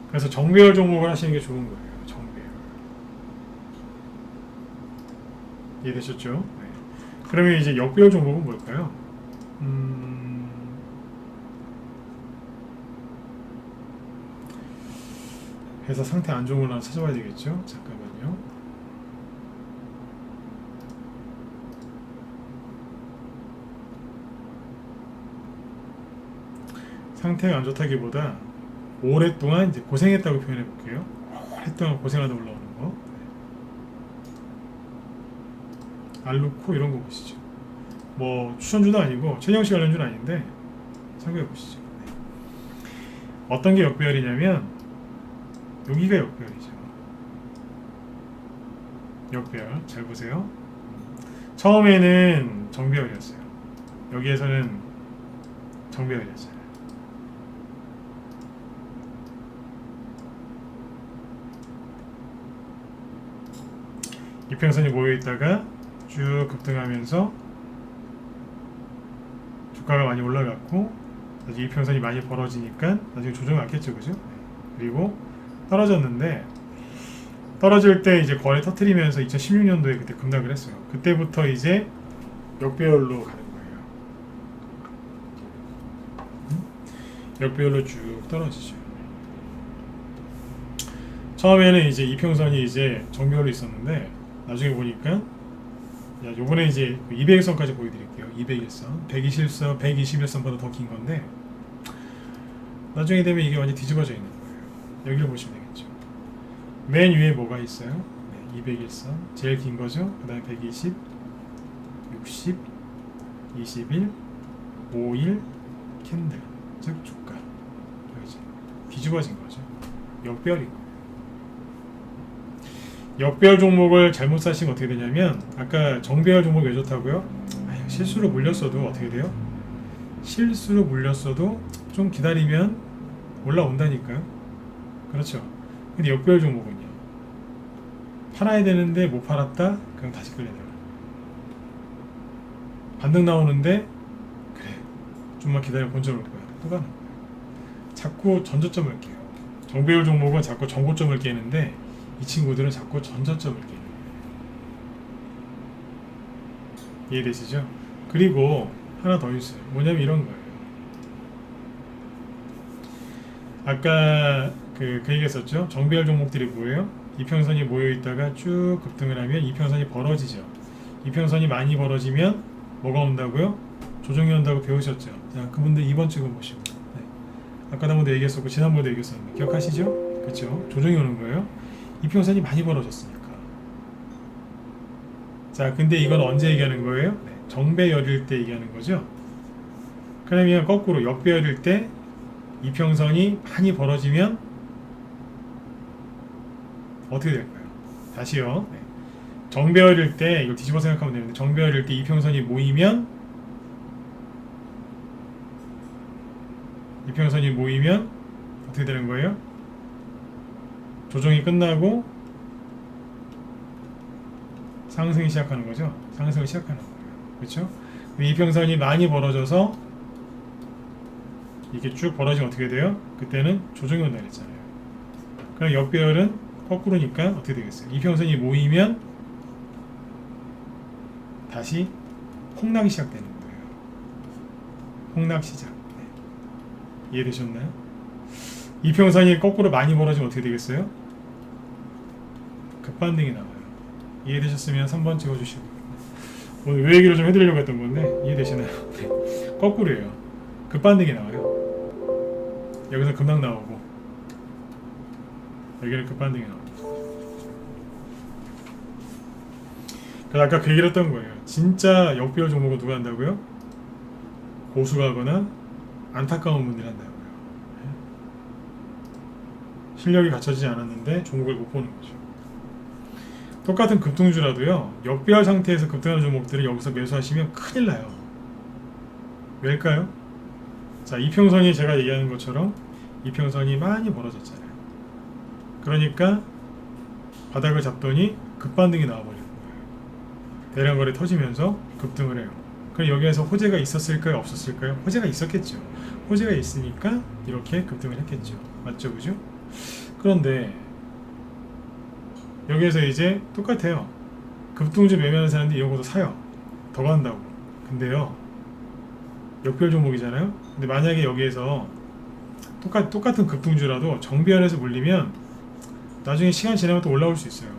그래서 정배열 종목을 하시는 게 좋은 거예요. 정배열. 이해되셨죠? 네. 그러면 이제 역배열 종목은 뭘까요? 회사 상태 안 좋은 걸 하나 찾아봐야 되겠죠? 잠깐만요. 상태가 안 좋다기보다 오랫동안 이제 고생했다고 표현해 볼게요. 오랫동안 고생하다 올라오는 거. 알루코 이런 거 보시죠. 뭐 추천주도 아니고 최정씨 관련주는 아닌데 참고해 보시죠. 네. 어떤 게 역배열이냐면 여기가 역배열이죠. 역배열 잘 보세요. 처음에는 정배열이었어요. 여기에서는 정배열이었어요. 이평선이 모여있다가 쭉 급등하면서 주가가 많이 올라갔고 나중에 이평선이 많이 벌어지니까 나중에 조정이 왔겠죠. 그죠? 그리고 떨어졌는데 떨어질 때 이제 거래 터트리면서 2016년도에 그때 급락을 했어요. 그때부터 이제 역배열로 가는 거예요. 역배열로 쭉 떨어지죠. 처음에는 이제 이평선이 이제 정배열로 있었는데 나중에 보니까 요번에 이제 200일선까지 보여드릴게요. 200일선, 120일선, 121선보다 더 긴 건데 나중에 되면 이게 완전 뒤집어져 있는 거예요. 여기를 보시면 되겠죠. 맨 위에 뭐가 있어요? 네, 200일선 제일 긴 거죠. 그 다음에 120, 60, 21, 5일 캔들, 즉 주가. 여기죠. 뒤집어진 거죠. 역배열인 거예요. 역배열 종목을 잘못 사시면 어떻게 되냐면 아까 정배열 종목이 왜 좋다고요? 실수로 물렸어도 어떻게 돼요? 실수로 물렸어도 좀 기다리면 올라온다니까요. 그렇죠. 근데 역배열 종목은요, 팔아야 되는데 못 팔았다? 그럼 다시 끌려내요. 반등 나오는데 그래 좀만 기다리면 본전 올 거야. 또 가는 거예요. 자꾸 전저점을 깨요. 정배열 종목은 자꾸 정고점을 깨는데 이 친구들은 자꾸 전저점을 깨요. 이해되시죠? 그리고 하나 더 있어요. 뭐냐면 이런 거예요. 아까 그 얘기했었죠. 정배열 종목들이 뭐예요? 이평선이 모여있다가 쭉 급등을 하면 이평선이 벌어지죠. 이평선이 많이 벌어지면 뭐가 온다고요? 조정이 온다고 배우셨죠. 자, 그분들 이번 찍어 보시고. 네. 아까 한번도 얘기했었고 지난번도 얘기했었는데 기억하시죠? 그렇죠. 조정이 오는 거예요. 이평선이 많이 벌어졌으니까. 자, 근데 이건 언제 얘기하는 거예요? 네. 정배열일 때 얘기하는 거죠. 그러면 거꾸로 역배열일 때 이평선이 많이 벌어지면 어떻게 될까요? 다시요. 네. 정배열일 때 이거 뒤집어 생각하면 되는데 정배열일 때 이평선이 모이면 어떻게 되는 거예요? 조정이 끝나고 상승이 시작하는 거죠. 상승을 시작하는 거예요. 그렇죠? 이평선이 많이 벌어져서 이게 쭉 벌어지면 어떻게 돼요? 그때는 조정이 온다 그랬잖아요. 그럼 역배열은 거꾸로니까 어떻게 되겠어요? 이평선이 모이면 다시 폭락이 시작되는 거예요. 폭락 시작. 네. 이해되셨나요? 이평선이 거꾸로 많이 벌어지면 어떻게 되겠어요? 급반등이 나와요. 이해되셨으면 3번 찍어주시고. 오늘 요 얘기를 좀 해드리려고 했던 건데 이해되시나요? 네. 거꾸로예요. 급반등이 나와요. 여기서 급락 나오고 여기는 급반등이 나오고. 그래서 아까 그 얘기를 했던 거예요. 진짜 역배열 종목은 누가 한다고요? 고수가 하거나 안타까운 분들이 한다고요. 실력이 갖춰지지 않았는데 종목을 못 보는 거죠. 똑같은 급등주라도요, 역배열 상태에서 급등하는 종목들을 여기서 매수하시면 큰일 나요. 왜일까요? 자, 이평선이 제가 얘기하는 것처럼 이평선이 많이 벌어졌잖아요. 그러니까 바닥을 잡더니 급반등이 나와버리는 거예요. 대량 거래 터지면서 급등을 해요. 그럼 여기에서 호재가 있었을까요? 없었을까요? 호재가 있었겠죠. 호재가 있으니까 이렇게 급등을 했겠죠. 맞죠? 그죠? 그런데 여기에서 이제 똑같아요. 급등주 매매하는 사람들이 이런 것도 사요. 더 간다고. 근데요, 역별 종목이잖아요. 근데 만약에 여기에서 똑같은 급등주라도 정비안에서 물리면 나중에 시간 지나면 또 올라올 수 있어요.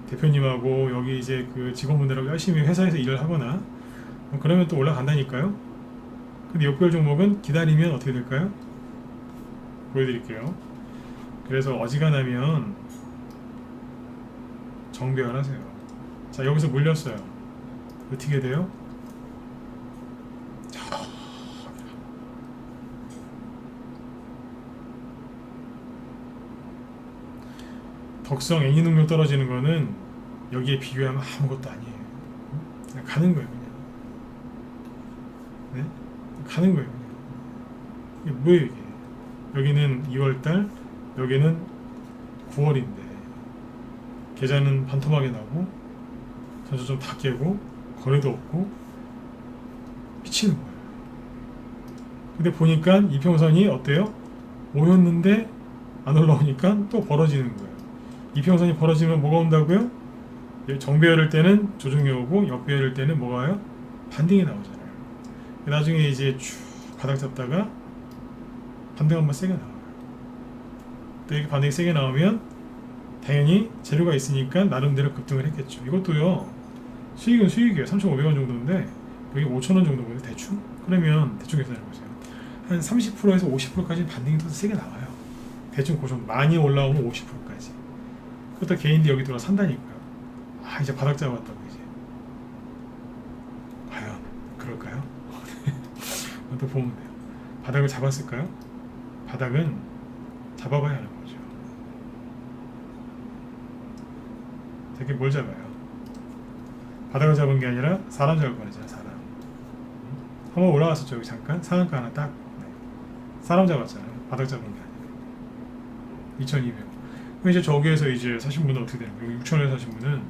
대표님하고 여기 이제 그 직원분들하고 열심히 회사에서 일을 하거나 그러면 또 올라간다니까요. 근데 역별 종목은 기다리면 어떻게 될까요? 보여드릴게요. 그래서 어지간하면 정배열하세요. 자, 여기서 물렸어요. 어떻게 돼요? 덕성 애니 능력 떨어지는 거는 여기에 비교하면 아무것도 아니에요. 그냥 가는 거예요. 그냥. 네? 가는 거예요. 그냥. 이게 뭐예요 이게? 여기는 2월달, 여기는 9월인데 계좌는 반토막이 나고 전저점 다 깨고 거래도 없고 미치는 거예요. 근데 보니까 이평선이 어때요? 모였는데 안 올라오니까 또 벌어지는 거예요. 이평선이 벌어지면 뭐가 온다고요? 정배열일 때는 조정이 오고 역배열일 때는 뭐가 와요? 반등이 나오잖아요. 나중에 이제 쭉 바닥 잡다가 반등 한번 세게 나와요. 또 이렇게 반등이 세게 나오면 당연히 재료가 있으니까 나름대로 급등을 했겠죠. 이것도요, 수익은 수익이에요. 3,500원 정도인데 여기 5,000원 정도거든요. 대충? 그러면 대충 계산해보세요. 한 30%에서 50%까지 반등이 더 세게 나와요. 대충 그 정도. 많이 올라오면 50%까지. 그렇다 개인들이 여기 들어와 산다니까요. 아, 이제 바닥 잡았다고 이제. 과연 그럴까요? 또 보면 돼요. 바닥을 잡았을까요? 바닥은 잡아봐야 하는 거죠. 되게 뭘 잡아요? 바닥을 잡은 게 아니라 사람 잡을 뻔했잖아요. 사람. 한번 올라왔었죠. 여기 잠깐 상한가 하나 딱. 네. 사람 잡았잖아요. 바닥 잡은 게 아니라. 2,200. 그럼 이제 저기에서 이제 사신 분은 어떻게 되는 거예요? 6,000원에 사신 분은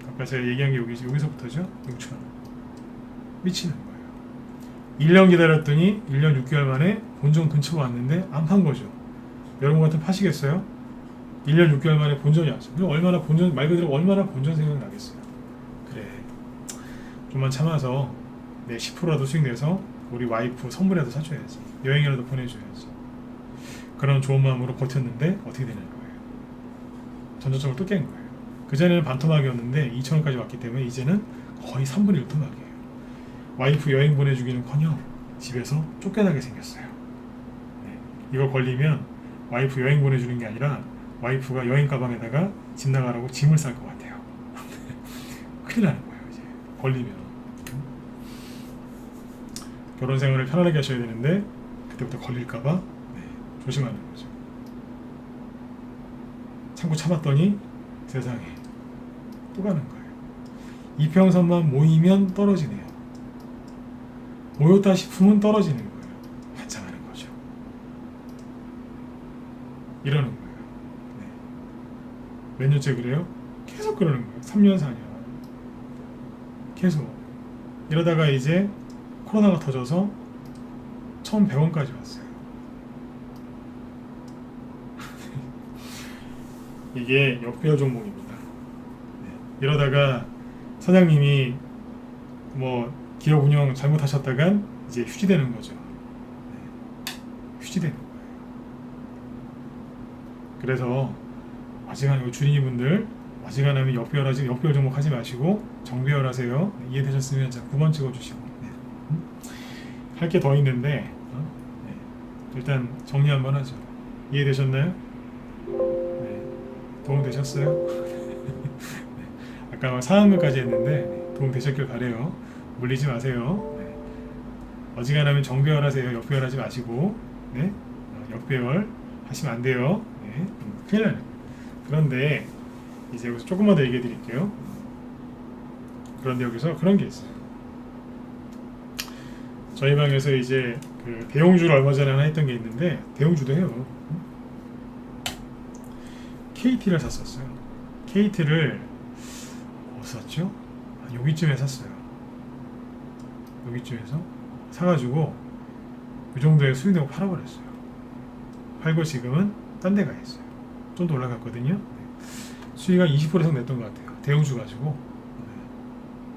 아까 제가 얘기한 게 여기서부터죠? 6,000원. 미치는 거예요. 1년 기다렸더니 1년 6개월 만에 본전 근처가 왔는데 안 판 거죠. 여러분 같으면 파시겠어요? 1년 6개월 만에 본전이 왔어요. 그럼 얼마나 본전, 말 그대로 얼마나 본전 생각 나겠어요. 그래, 좀만 참아서 내 10%라도 수익 내서 우리 와이프 선물이라도 사줘야지. 여행이라도 보내줘야지. 그런 좋은 마음으로 버텼는데 어떻게 되는 거예요? 전저점을 또 깬 거예요. 그전에는 반토막이었는데 2,000원까지 왔기 때문에 이제는 거의 3분의 1 토막이에요. 와이프 여행 보내주기는커녕 집에서 쫓겨나게 생겼어요. 네. 이거 걸리면 와이프 여행 보내주는 게 아니라 와이프가 여행 가방에다가 집 나가라고 짐을 쌀 것 같아요. 큰일 나는 거예요. 이제 걸리면. 결혼 생활을 편안하게 하셔야 되는데 그때 이때부터 걸릴까봐 조심하는 거죠. 참고 참았더니 세상에 또 가는 거예요. 이평선만 모이면 떨어지네요. 모였다 싶으면 떨어지는 거예요. 환장하는 거죠. 이러는 거예요. 몇 년째 그래요? 계속 그러는 거예요. 3년, 4년. 계속. 이러다가 이제 코로나가 터져서 1,100원까지 왔어요. 이게 역배열 종목입니다. 이러다가 사장님이 뭐 기업 운영 잘못하셨다간 이제 휴지되는 거죠. 휴지되는 거예요. 그래서 어지간하면 주인분들 어지간하면 역배열 종목 하지 마시고 정배열 하세요. 이해되셨으면 자 9번 찍어주시고 할 게 더 있는데 일단 정리 한번 하죠. 이해되셨나요? 도움되셨어요? 아까 상한글까지 했는데 도움되셨길 바래요. 물리지 마세요. 어지간하면 정배열 하세요. 역배열 하지 마시고 역배열 하시면 안 돼요. 큰일 나요. 그런데 이제 여기서 조금만 더 얘기해 드릴게요. 그런데 여기서 그런 게 있어요. 저희 방에서 이제 그 대용주를 얼마 전에 하나 했던 게 있는데 대용주도 해요. KT를 샀었어요. KT를 어디서 샀죠? 여기쯤에 샀어요. 여기쯤에서 사가지고 이 정도의 수익 내고 팔아버렸어요. 팔고 지금은 딴 데 가 있어요. 좀 더 올라갔거든요. 수익 한 20% 이상 냈던 것 같아요. 대용주 가지고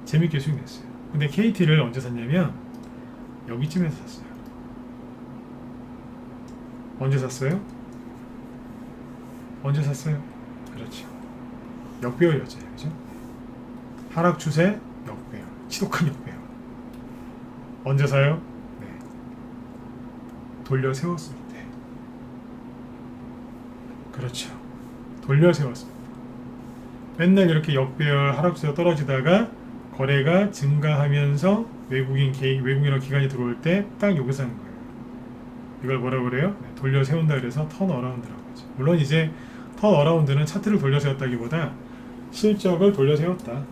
재밌게 수익 냈어요. 근데 KT를 언제 샀냐면 여기쯤에서 샀어요. 언제 샀어요? 언제 샀어요? 그렇죠. 역배열이었잖아요. 그죠? 하락 추세 역배열. 지독한 역배열. 언제 사요? 돌려 세웠을 때. 그렇죠. 돌려 세웠습니다. 맨날 이렇게 역배열 하락 추세가 떨어지다가 거래가 증가하면서 외국인이랑 기관이 들어올 때 딱 여기서 한 거예요. 이걸 뭐라고 그래요? 돌려 세운다 그래서 턴 어라운드라고 하죠. 물론 이제 턴 어라운드는 차트를 돌려 세웠다기보다 실적을 돌려 세웠다.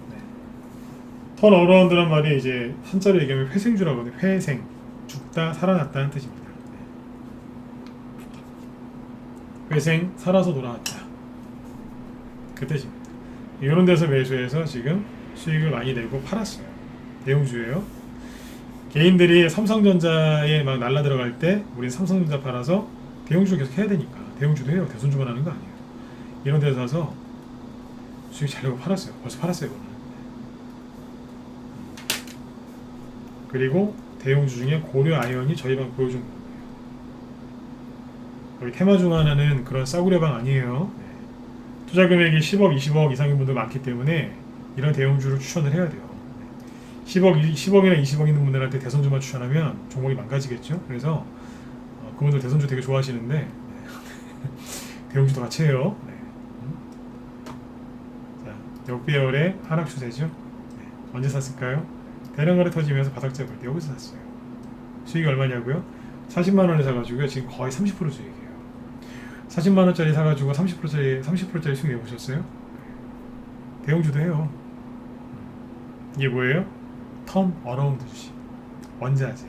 턴 어라운드란 말이 이제 한자로 얘기하면 회생주라고 하거든요. 회생, 죽다, 살아났다는 뜻입니다. 회생, 살아서 돌아왔다. 그 뜻입니다. 이런 데서 매수해서 지금 수익을 많이 내고 팔았어요. 대용주예요. 개인들이 삼성전자에 막 날라 들어갈 때 우린 삼성전자 팔아서 대용주 계속 해야 되니까 대용주도 해요. 대손주만 하는 거 아니에요. 이런 데서 사서 수익 잘 내고 팔았어요. 벌써 팔았어요. 이거는. 그리고 대용주 중에 고려 아이언이 저희 방 보여준 거예요. 여기 테마 중 하나는 그런 싸구려 방 아니에요. 투자 금액이 10억, 20억 이상인 분들 많기 때문에 이런 대용주를 추천을 해야 돼요. 10억이나 20억 있는 분들한테 대선주만 추천하면 종목이 망가지겠죠. 그래서 그분들 대선주 되게 좋아하시는데 대용주도 같이 해요. 자, 역배열의 하락 추세죠. 언제 샀을까요? 대량거래 터지면서 바닥 잡을 때 여기서 샀어요. 수익이 얼마냐고요? 40만 원에 사가지고요. 지금 거의 30% 수익이에요. 40만 원짜리 사가지고 30%짜리 수익 내보셨어요? 대용주도 해요. 이게 뭐예요? 턴 어라운드 주식. 원자재.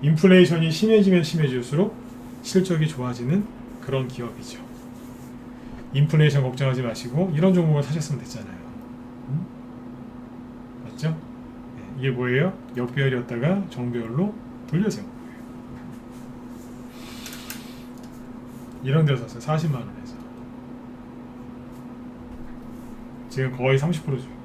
인플레이션이 심해지면 심해질수록 실적이 좋아지는 그런 기업이죠. 인플레이션 걱정하지 마시고 이런 종목을 사셨으면 됐잖아요. 맞죠? 이게 뭐예요? 역배열이었다가 정배열로 돌려세운 거예요. 이런 데서 샀어요. 40만 원에서. 지금 거의 30% 수익.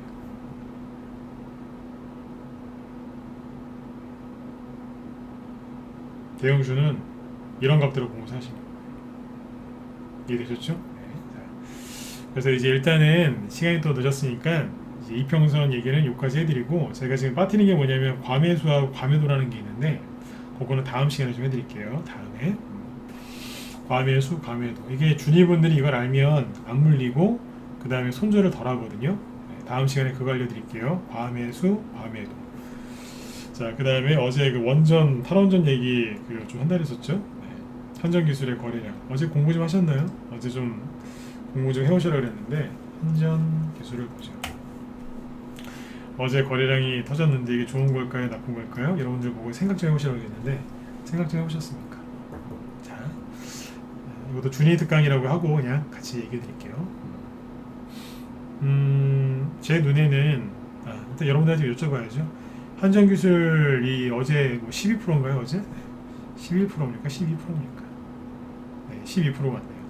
대형주는 이런 값대로 보고 사시는 거예요. 이해되셨죠? 그래서 이제 일단은 시간이 또 늦었으니까 이제 이평선 얘기는 여기까지 해드리고 제가 지금 빠뜨린 게 뭐냐면 과매수하고 과매도라는 게 있는데 그거는 다음 시간에 좀 해드릴게요. 다음에 과매수, 과매도 이게 주니분들이 이걸 알면 안 물리고 그 다음에 손절을 덜 하거든요. 다음 시간에 그거 알려드릴게요. 과매수, 과매도 자, 그 다음에 어제 그 원전 탈원전 얘기 그 좀 한달했었죠. 네. 한전기술의 거래량 어제 공부 좀 하셨나요? 어제 좀 공부 좀 해오시라 그랬는데 한전기술을 보죠. 어제 거래량이 터졌는데 이게 좋은 걸까요? 나쁜 걸까요? 여러분들 보고 생각 좀 해보시라고 했는데 생각 좀 해보셨습니까? 자, 이것도 준이 특강이라고 하고 그냥 같이 얘기해 드릴게요. 제 눈에는 일단 여러분들한테 여쭤봐야죠. 한전기술이 어제 뭐 12%인가요? 어제? 네. 11%입니까? 12%입니까? 네, 12% 같네요.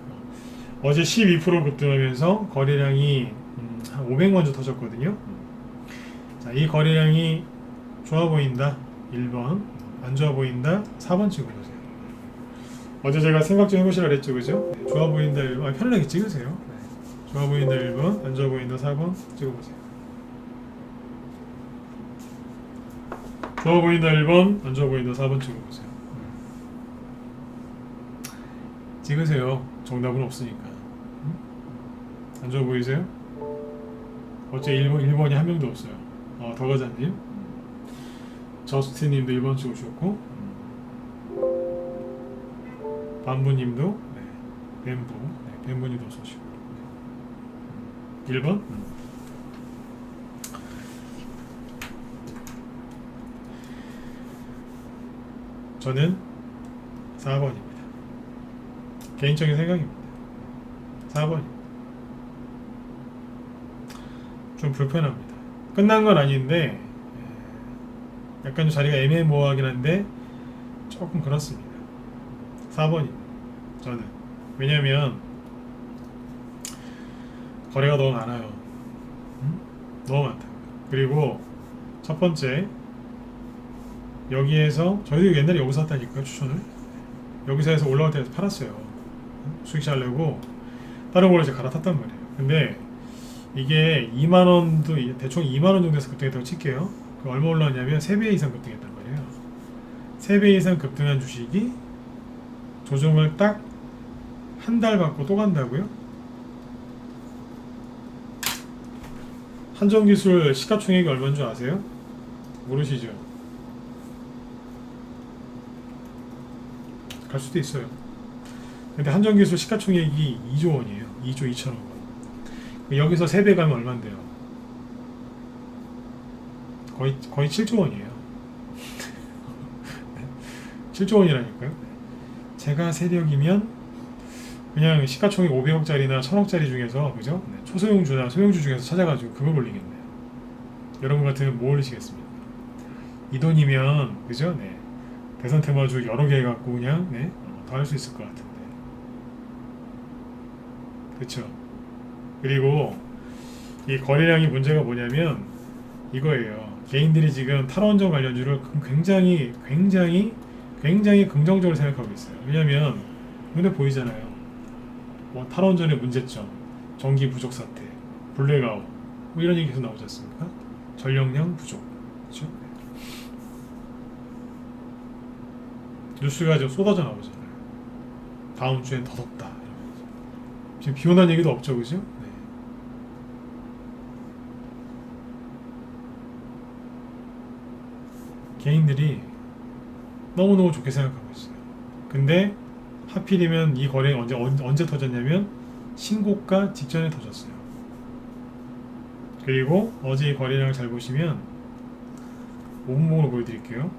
어제 12% 급등하면서 거래량이 한 500만 주 터졌거든요. 자, 이 거래량이 좋아 보인다 1번, 안 좋아 보인다 4번 찍어보세요. 어제 제가 생각 좀 해보시라 그랬죠, 그죠? 네, 좋아 보인다 1번, 편하게 찍으세요. 네. 좋아 보인다 1번, 안 좋아 보인다 4번 찍어보세요. 좋아 보인다 1번, 안 좋아 보인다 4번 찍어보세요. 찍으세요. 정답은 없으니까. 안 좋아 보이세요? 어째 1번이 한 명도 없어요. 더가자님, 저스틴님도 1번 찍으셨고, 반부님도, 네, 뱀부님도 쏘시고, 1번? 저는 4번입니다. 개인적인 생각입니다. 4번. 좀 불편합니다. 끝난 건 아닌데 약간 좀 자리가 애매모호하긴 한데 조금 그렇습니다. 4번입니다. 저는. 왜냐면 거래가 너무 많아요. 너무 많다. 그리고 첫 번째, 여기에서 저희도 옛날에 여기서 샀다니까요. 추천을 여기서 해서 올라올 때에서 팔았어요. 수익 잘 내고 다른 걸로 이제 갈아탔단 말이에요. 근데 이게 2만원도 대충 2만원 정도에서 급등했다고 칠게요. 그 얼마 올랐냐면 3배 이상 급등했단 말이에요. 3배 이상 급등한 주식이 조정을 딱 한 달 받고 또 간다고요? 한전기술 시가총액이 얼마인 줄 아세요? 모르시죠? 갈 수도 있어요. 근데 한전기술 시가총액이 2조 원이에요. 2조 2천억 원. 여기서 3배 가면 얼만데요? 거의 7조 원이에요. 7조 원이라니까요. 제가 세력이면 그냥 시가총액 500억짜리나 1000억짜리 중에서, 그죠? 네, 초소형주나 소형주 중에서 찾아가지고 그걸 올리겠네요. 여러분 같으면 뭐 올리시겠습니까? 이 돈이면, 그죠? 네. 대선 테마주 여러 개 해갖고 그냥, 네, 더 할 수 있을 것 같은데. 그쵸? 그리고 이 거래량이 문제가 뭐냐면 이거예요. 개인들이 지금 탈원전 관련주를 굉장히 긍정적으로 생각하고 있어요. 왜냐면 눈에 보이잖아요. 뭐 탈원전의 문제점, 전기 부족 사태, 블랙아웃, 뭐 이런 얘기 계속 나오지 않습니까? 전력량 부족, 그렇죠? 뉴스가 지금 쏟아져 나오잖아요. 다음 주엔 더 덥다. 이러면서. 지금 비 온다는 얘기도 없죠, 그죠? 네. 개인들이 너무너무 좋게 생각하고 있어요. 근데 하필이면 이 거래가 언제 터졌냐면 신고가 직전에 터졌어요. 그리고 어제 이 거래량을 잘 보시면 5분봉으로 보여드릴게요.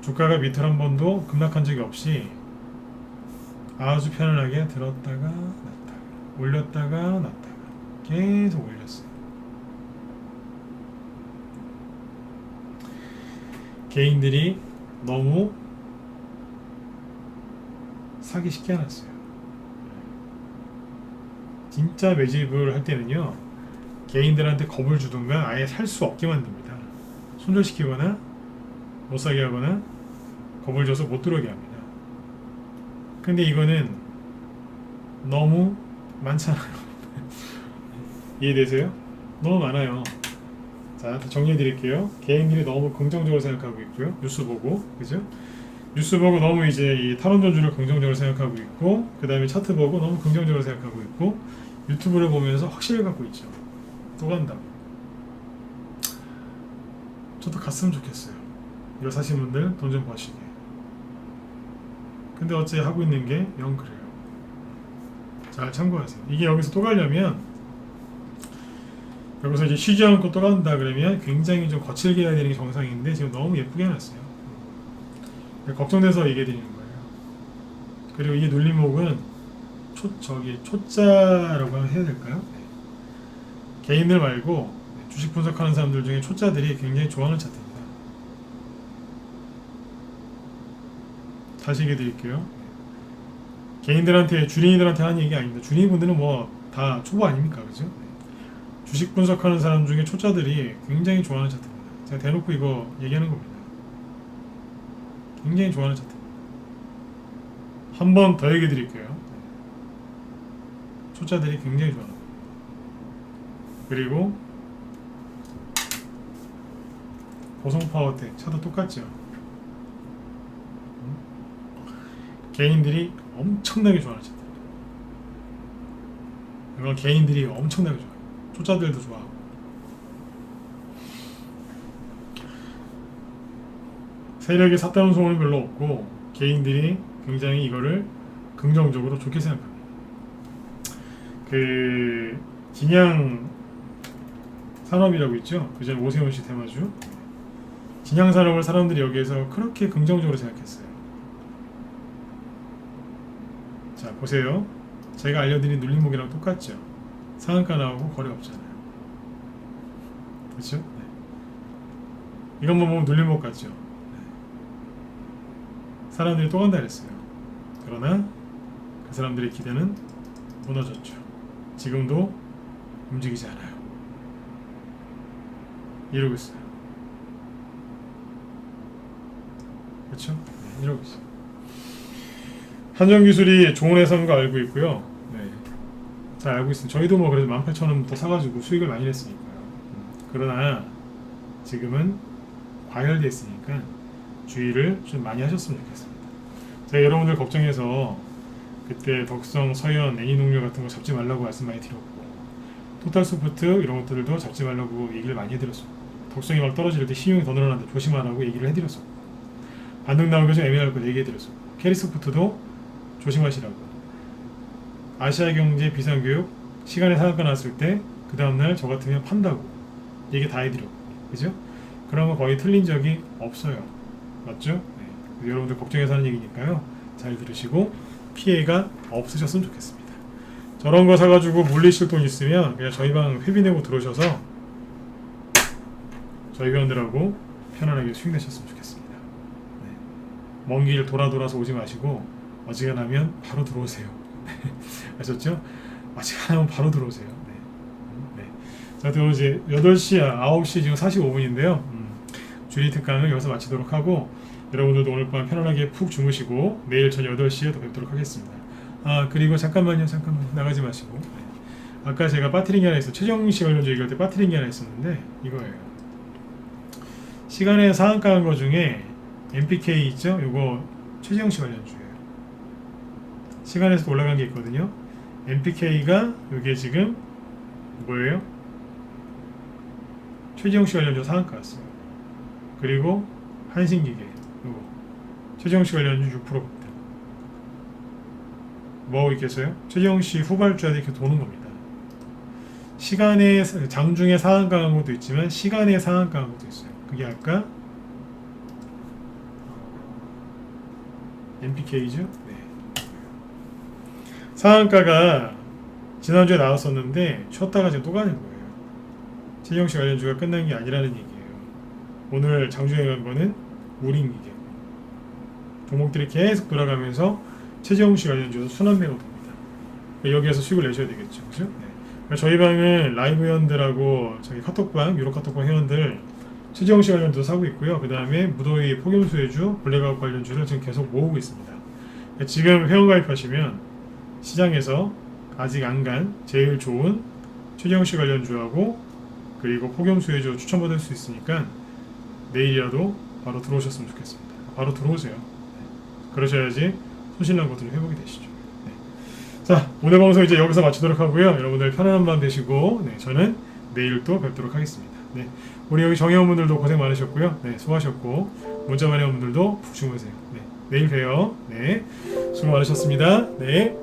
주가가 밑으로 한 번도 급락한 적이 없이 아주 편안하게 들었다가 놨다가 올렸다가 놨다가 계속 올렸어요. 개인들이 너무 사기 쉽게 해놨어요. 진짜 매집을 할 때는요, 개인들한테 겁을 주든가 아예 살 수 없게 만듭니다. 손절시키거나 못 사게 하거나 겁을 줘서 못 들어오게 합니다. 근데 이거는 너무 많잖아요. 이해되세요? 너무 많아요. 자, 정리해 드릴게요. 개인들이 너무 긍정적으로 생각하고 있고요. 뉴스 보고, 그죠? 뉴스 보고 너무 이제 이 탈원전주를 긍정적으로 생각하고 있고, 그 다음에 차트 보고 너무 긍정적으로 생각하고 있고, 유튜브를 보면서 확신을 갖고 있죠. 또 간다고. 저도 갔으면 좋겠어요. 이거 사신 분들 돈 좀 버시게. 근데 어째 하고 있는 게 영 그래요. 잘 참고하세요. 이게 여기서 또 가려면 여기서 이제 쉬지 않고 또 간다 그러면 굉장히 좀 거칠게 해야 되는 게 정상인데 지금 너무 예쁘게 해놨어요. 걱정돼서 얘기해 드리는 거예요. 그리고 이 눌림목은 초짜라고 해야 될까요? 네. 개인들 말고 주식 분석하는 사람들 중에 초짜들이 굉장히 좋아하는 차트입니다. 다시 얘기해 드릴게요. 개인들한테, 주린이들한테 하는 얘기 아닙니다. 주린이분들은 뭐 다 초보 아닙니까? 그죠? 주식 분석하는 사람 중에 초짜들이 굉장히 좋아하는 차트입니다. 제가 대놓고 이거 얘기하는 겁니다. 굉장히 좋아하는 차트입니다. 한 번 더 얘기해 드릴게요. 초짜들이 굉장히 좋아하는 겁니다. 그리고 고성파워텍 차도 똑같죠. 개인들이 엄청나게 좋아하는 차트. 이건 개인들이 엄청나게 좋아해요. 초짜들도 좋아하고. 세력이 샀다는 소문은 별로 없고 개인들이 굉장히 이거를 긍정적으로 좋게 생각합니다. 그 진양 산업이라고 있죠. 그전 오세훈 씨 테마주. 진양 산업을 사람들이 여기에서 그렇게 긍정적으로 생각했어요. 자 보세요. 제가 알려드린 눌림목이랑 똑같죠. 상한가 나오고 거래 없잖아요. 그렇죠? 네. 이것만 보면 눌림목 같죠. 네. 사람들이 또 간다 그랬어요. 그러나 그 사람들의 기대는 무너졌죠. 지금도 움직이지 않아요. 이러고 있어요. 그렇죠? 네, 이러고 있어요. 한정기술이 좋은 회사인 거 알고 있고요. 네. 잘 알고 있습니다. 저희도 뭐 그래도 18,000원부터 사가지고 수익을 많이 냈으니까요. 그러나 지금은 과열됐으니까 주의를 좀 많이 하셨으면 좋겠습니다. 제가 여러분들 걱정해서 그때 덕성, 서현, 애니농협 같은 거 잡지 말라고 말씀 많이 드렸고 토탈소프트 이런 것들도 잡지 말라고 얘기를 많이 해드렸었고 덕성이 막 떨어질 때 신용이 더 늘어난다 조심하라고 얘기를 해드렸었고 반등 나오기 좀 애매할 거 얘기해드렸었고 캐리소프트도 조심하시라고 아시아경제 비상교육 시간에 상한가 났을 때 그 다음날 저 같으면 판다고 얘기 다 해드렸고 그죠? 그런 거 거의 틀린 적이 없어요. 맞죠? 네. 여러분들 걱정해서 하는 얘기니까요. 잘 들으시고 피해가 없으셨으면 좋겠습니다. 저런 거 사가지고 물리실 돈 있으면 그냥 저희 방 회비 내고 들어오셔서 저희 회원들하고 편안하게 수익 내셨으면 좋겠습니다. 네. 먼 길 돌아서 오지 마시고 어지간하면 바로 들어오세요. 아셨죠? 어지간하면 바로 들어오세요. 네. 네. 자, 또 이제 8시, 9시 지금 45분인데요. 주리 특강을 여기서 마치도록 하고 여러분들도 오늘 밤 편안하게 푹 주무시고 내일 저녁 8시에 더 뵙도록 하겠습니다. 그리고 잠깐만요. 나가지 마시고 아까 제가 빠뜨린 게 하나 있어 최정씨 관련주 얘기할 때 빠뜨린 게 하나 있었는데 이거예요. 시간에 상한가 한 거 중에 MPK 있죠? 요거 최정씨 관련주예요. 시간에서 올라간 게 있거든요. MPK가 요게 지금 뭐예요? 최정씨 관련주 상한가였어요. 그리고 한신기계 요거 최정씨 관련주 6% 겁니다. 뭐 있겠어요? 최정씨 후발주한테 이렇게 도는 겁니다. 시간의 장중에 상한가 한 것도 있지만 시간에 상한가 한 것도 있어요. 그게 아까 MPK죠? 네. 상한가가 지난주에 나왔었는데 쉬었다가 지금 또 가는 거예요. 최정씨 관련주가 끝난 게 아니라는 얘기예요. 오늘 장중에 간 거는 우린기계 종목들이 계속 돌아가면서 최정씨 관련주도 순환매로 됩니다. 여기에서 수익을 내셔야 되겠죠. 그죠? 네. 저희 방은 라이브 회원들하고 저희 카톡방, 유로 카톡방 회원들 최정씨 관련주도 사고 있고요. 그 다음에 무더위 폭염수혜주, 블랙아웃 관련주를 지금 계속 모으고 있습니다. 지금 회원 가입하시면 시장에서 아직 안 간 제일 좋은 최정씨 관련주하고 그리고 폭염수혜주 추천받을 수 있으니까 내일이라도 바로 들어오셨으면 좋겠습니다. 바로 들어오세요. 네. 그러셔야지 손실난 것들이 회복이 되시죠. 네. 자, 오늘 방송 이제 여기서 마치도록 하고요. 여러분들 편안한 밤 되시고 저는 내일 또 뵙도록 하겠습니다. 네. 우리 여기 정혜원분들도 고생 많으셨고요. 네, 수고하셨고 문자 많이 온 분들도 푹 주무세요. 네, 내일 봬요. 네, 수고 많으셨습니다. 네.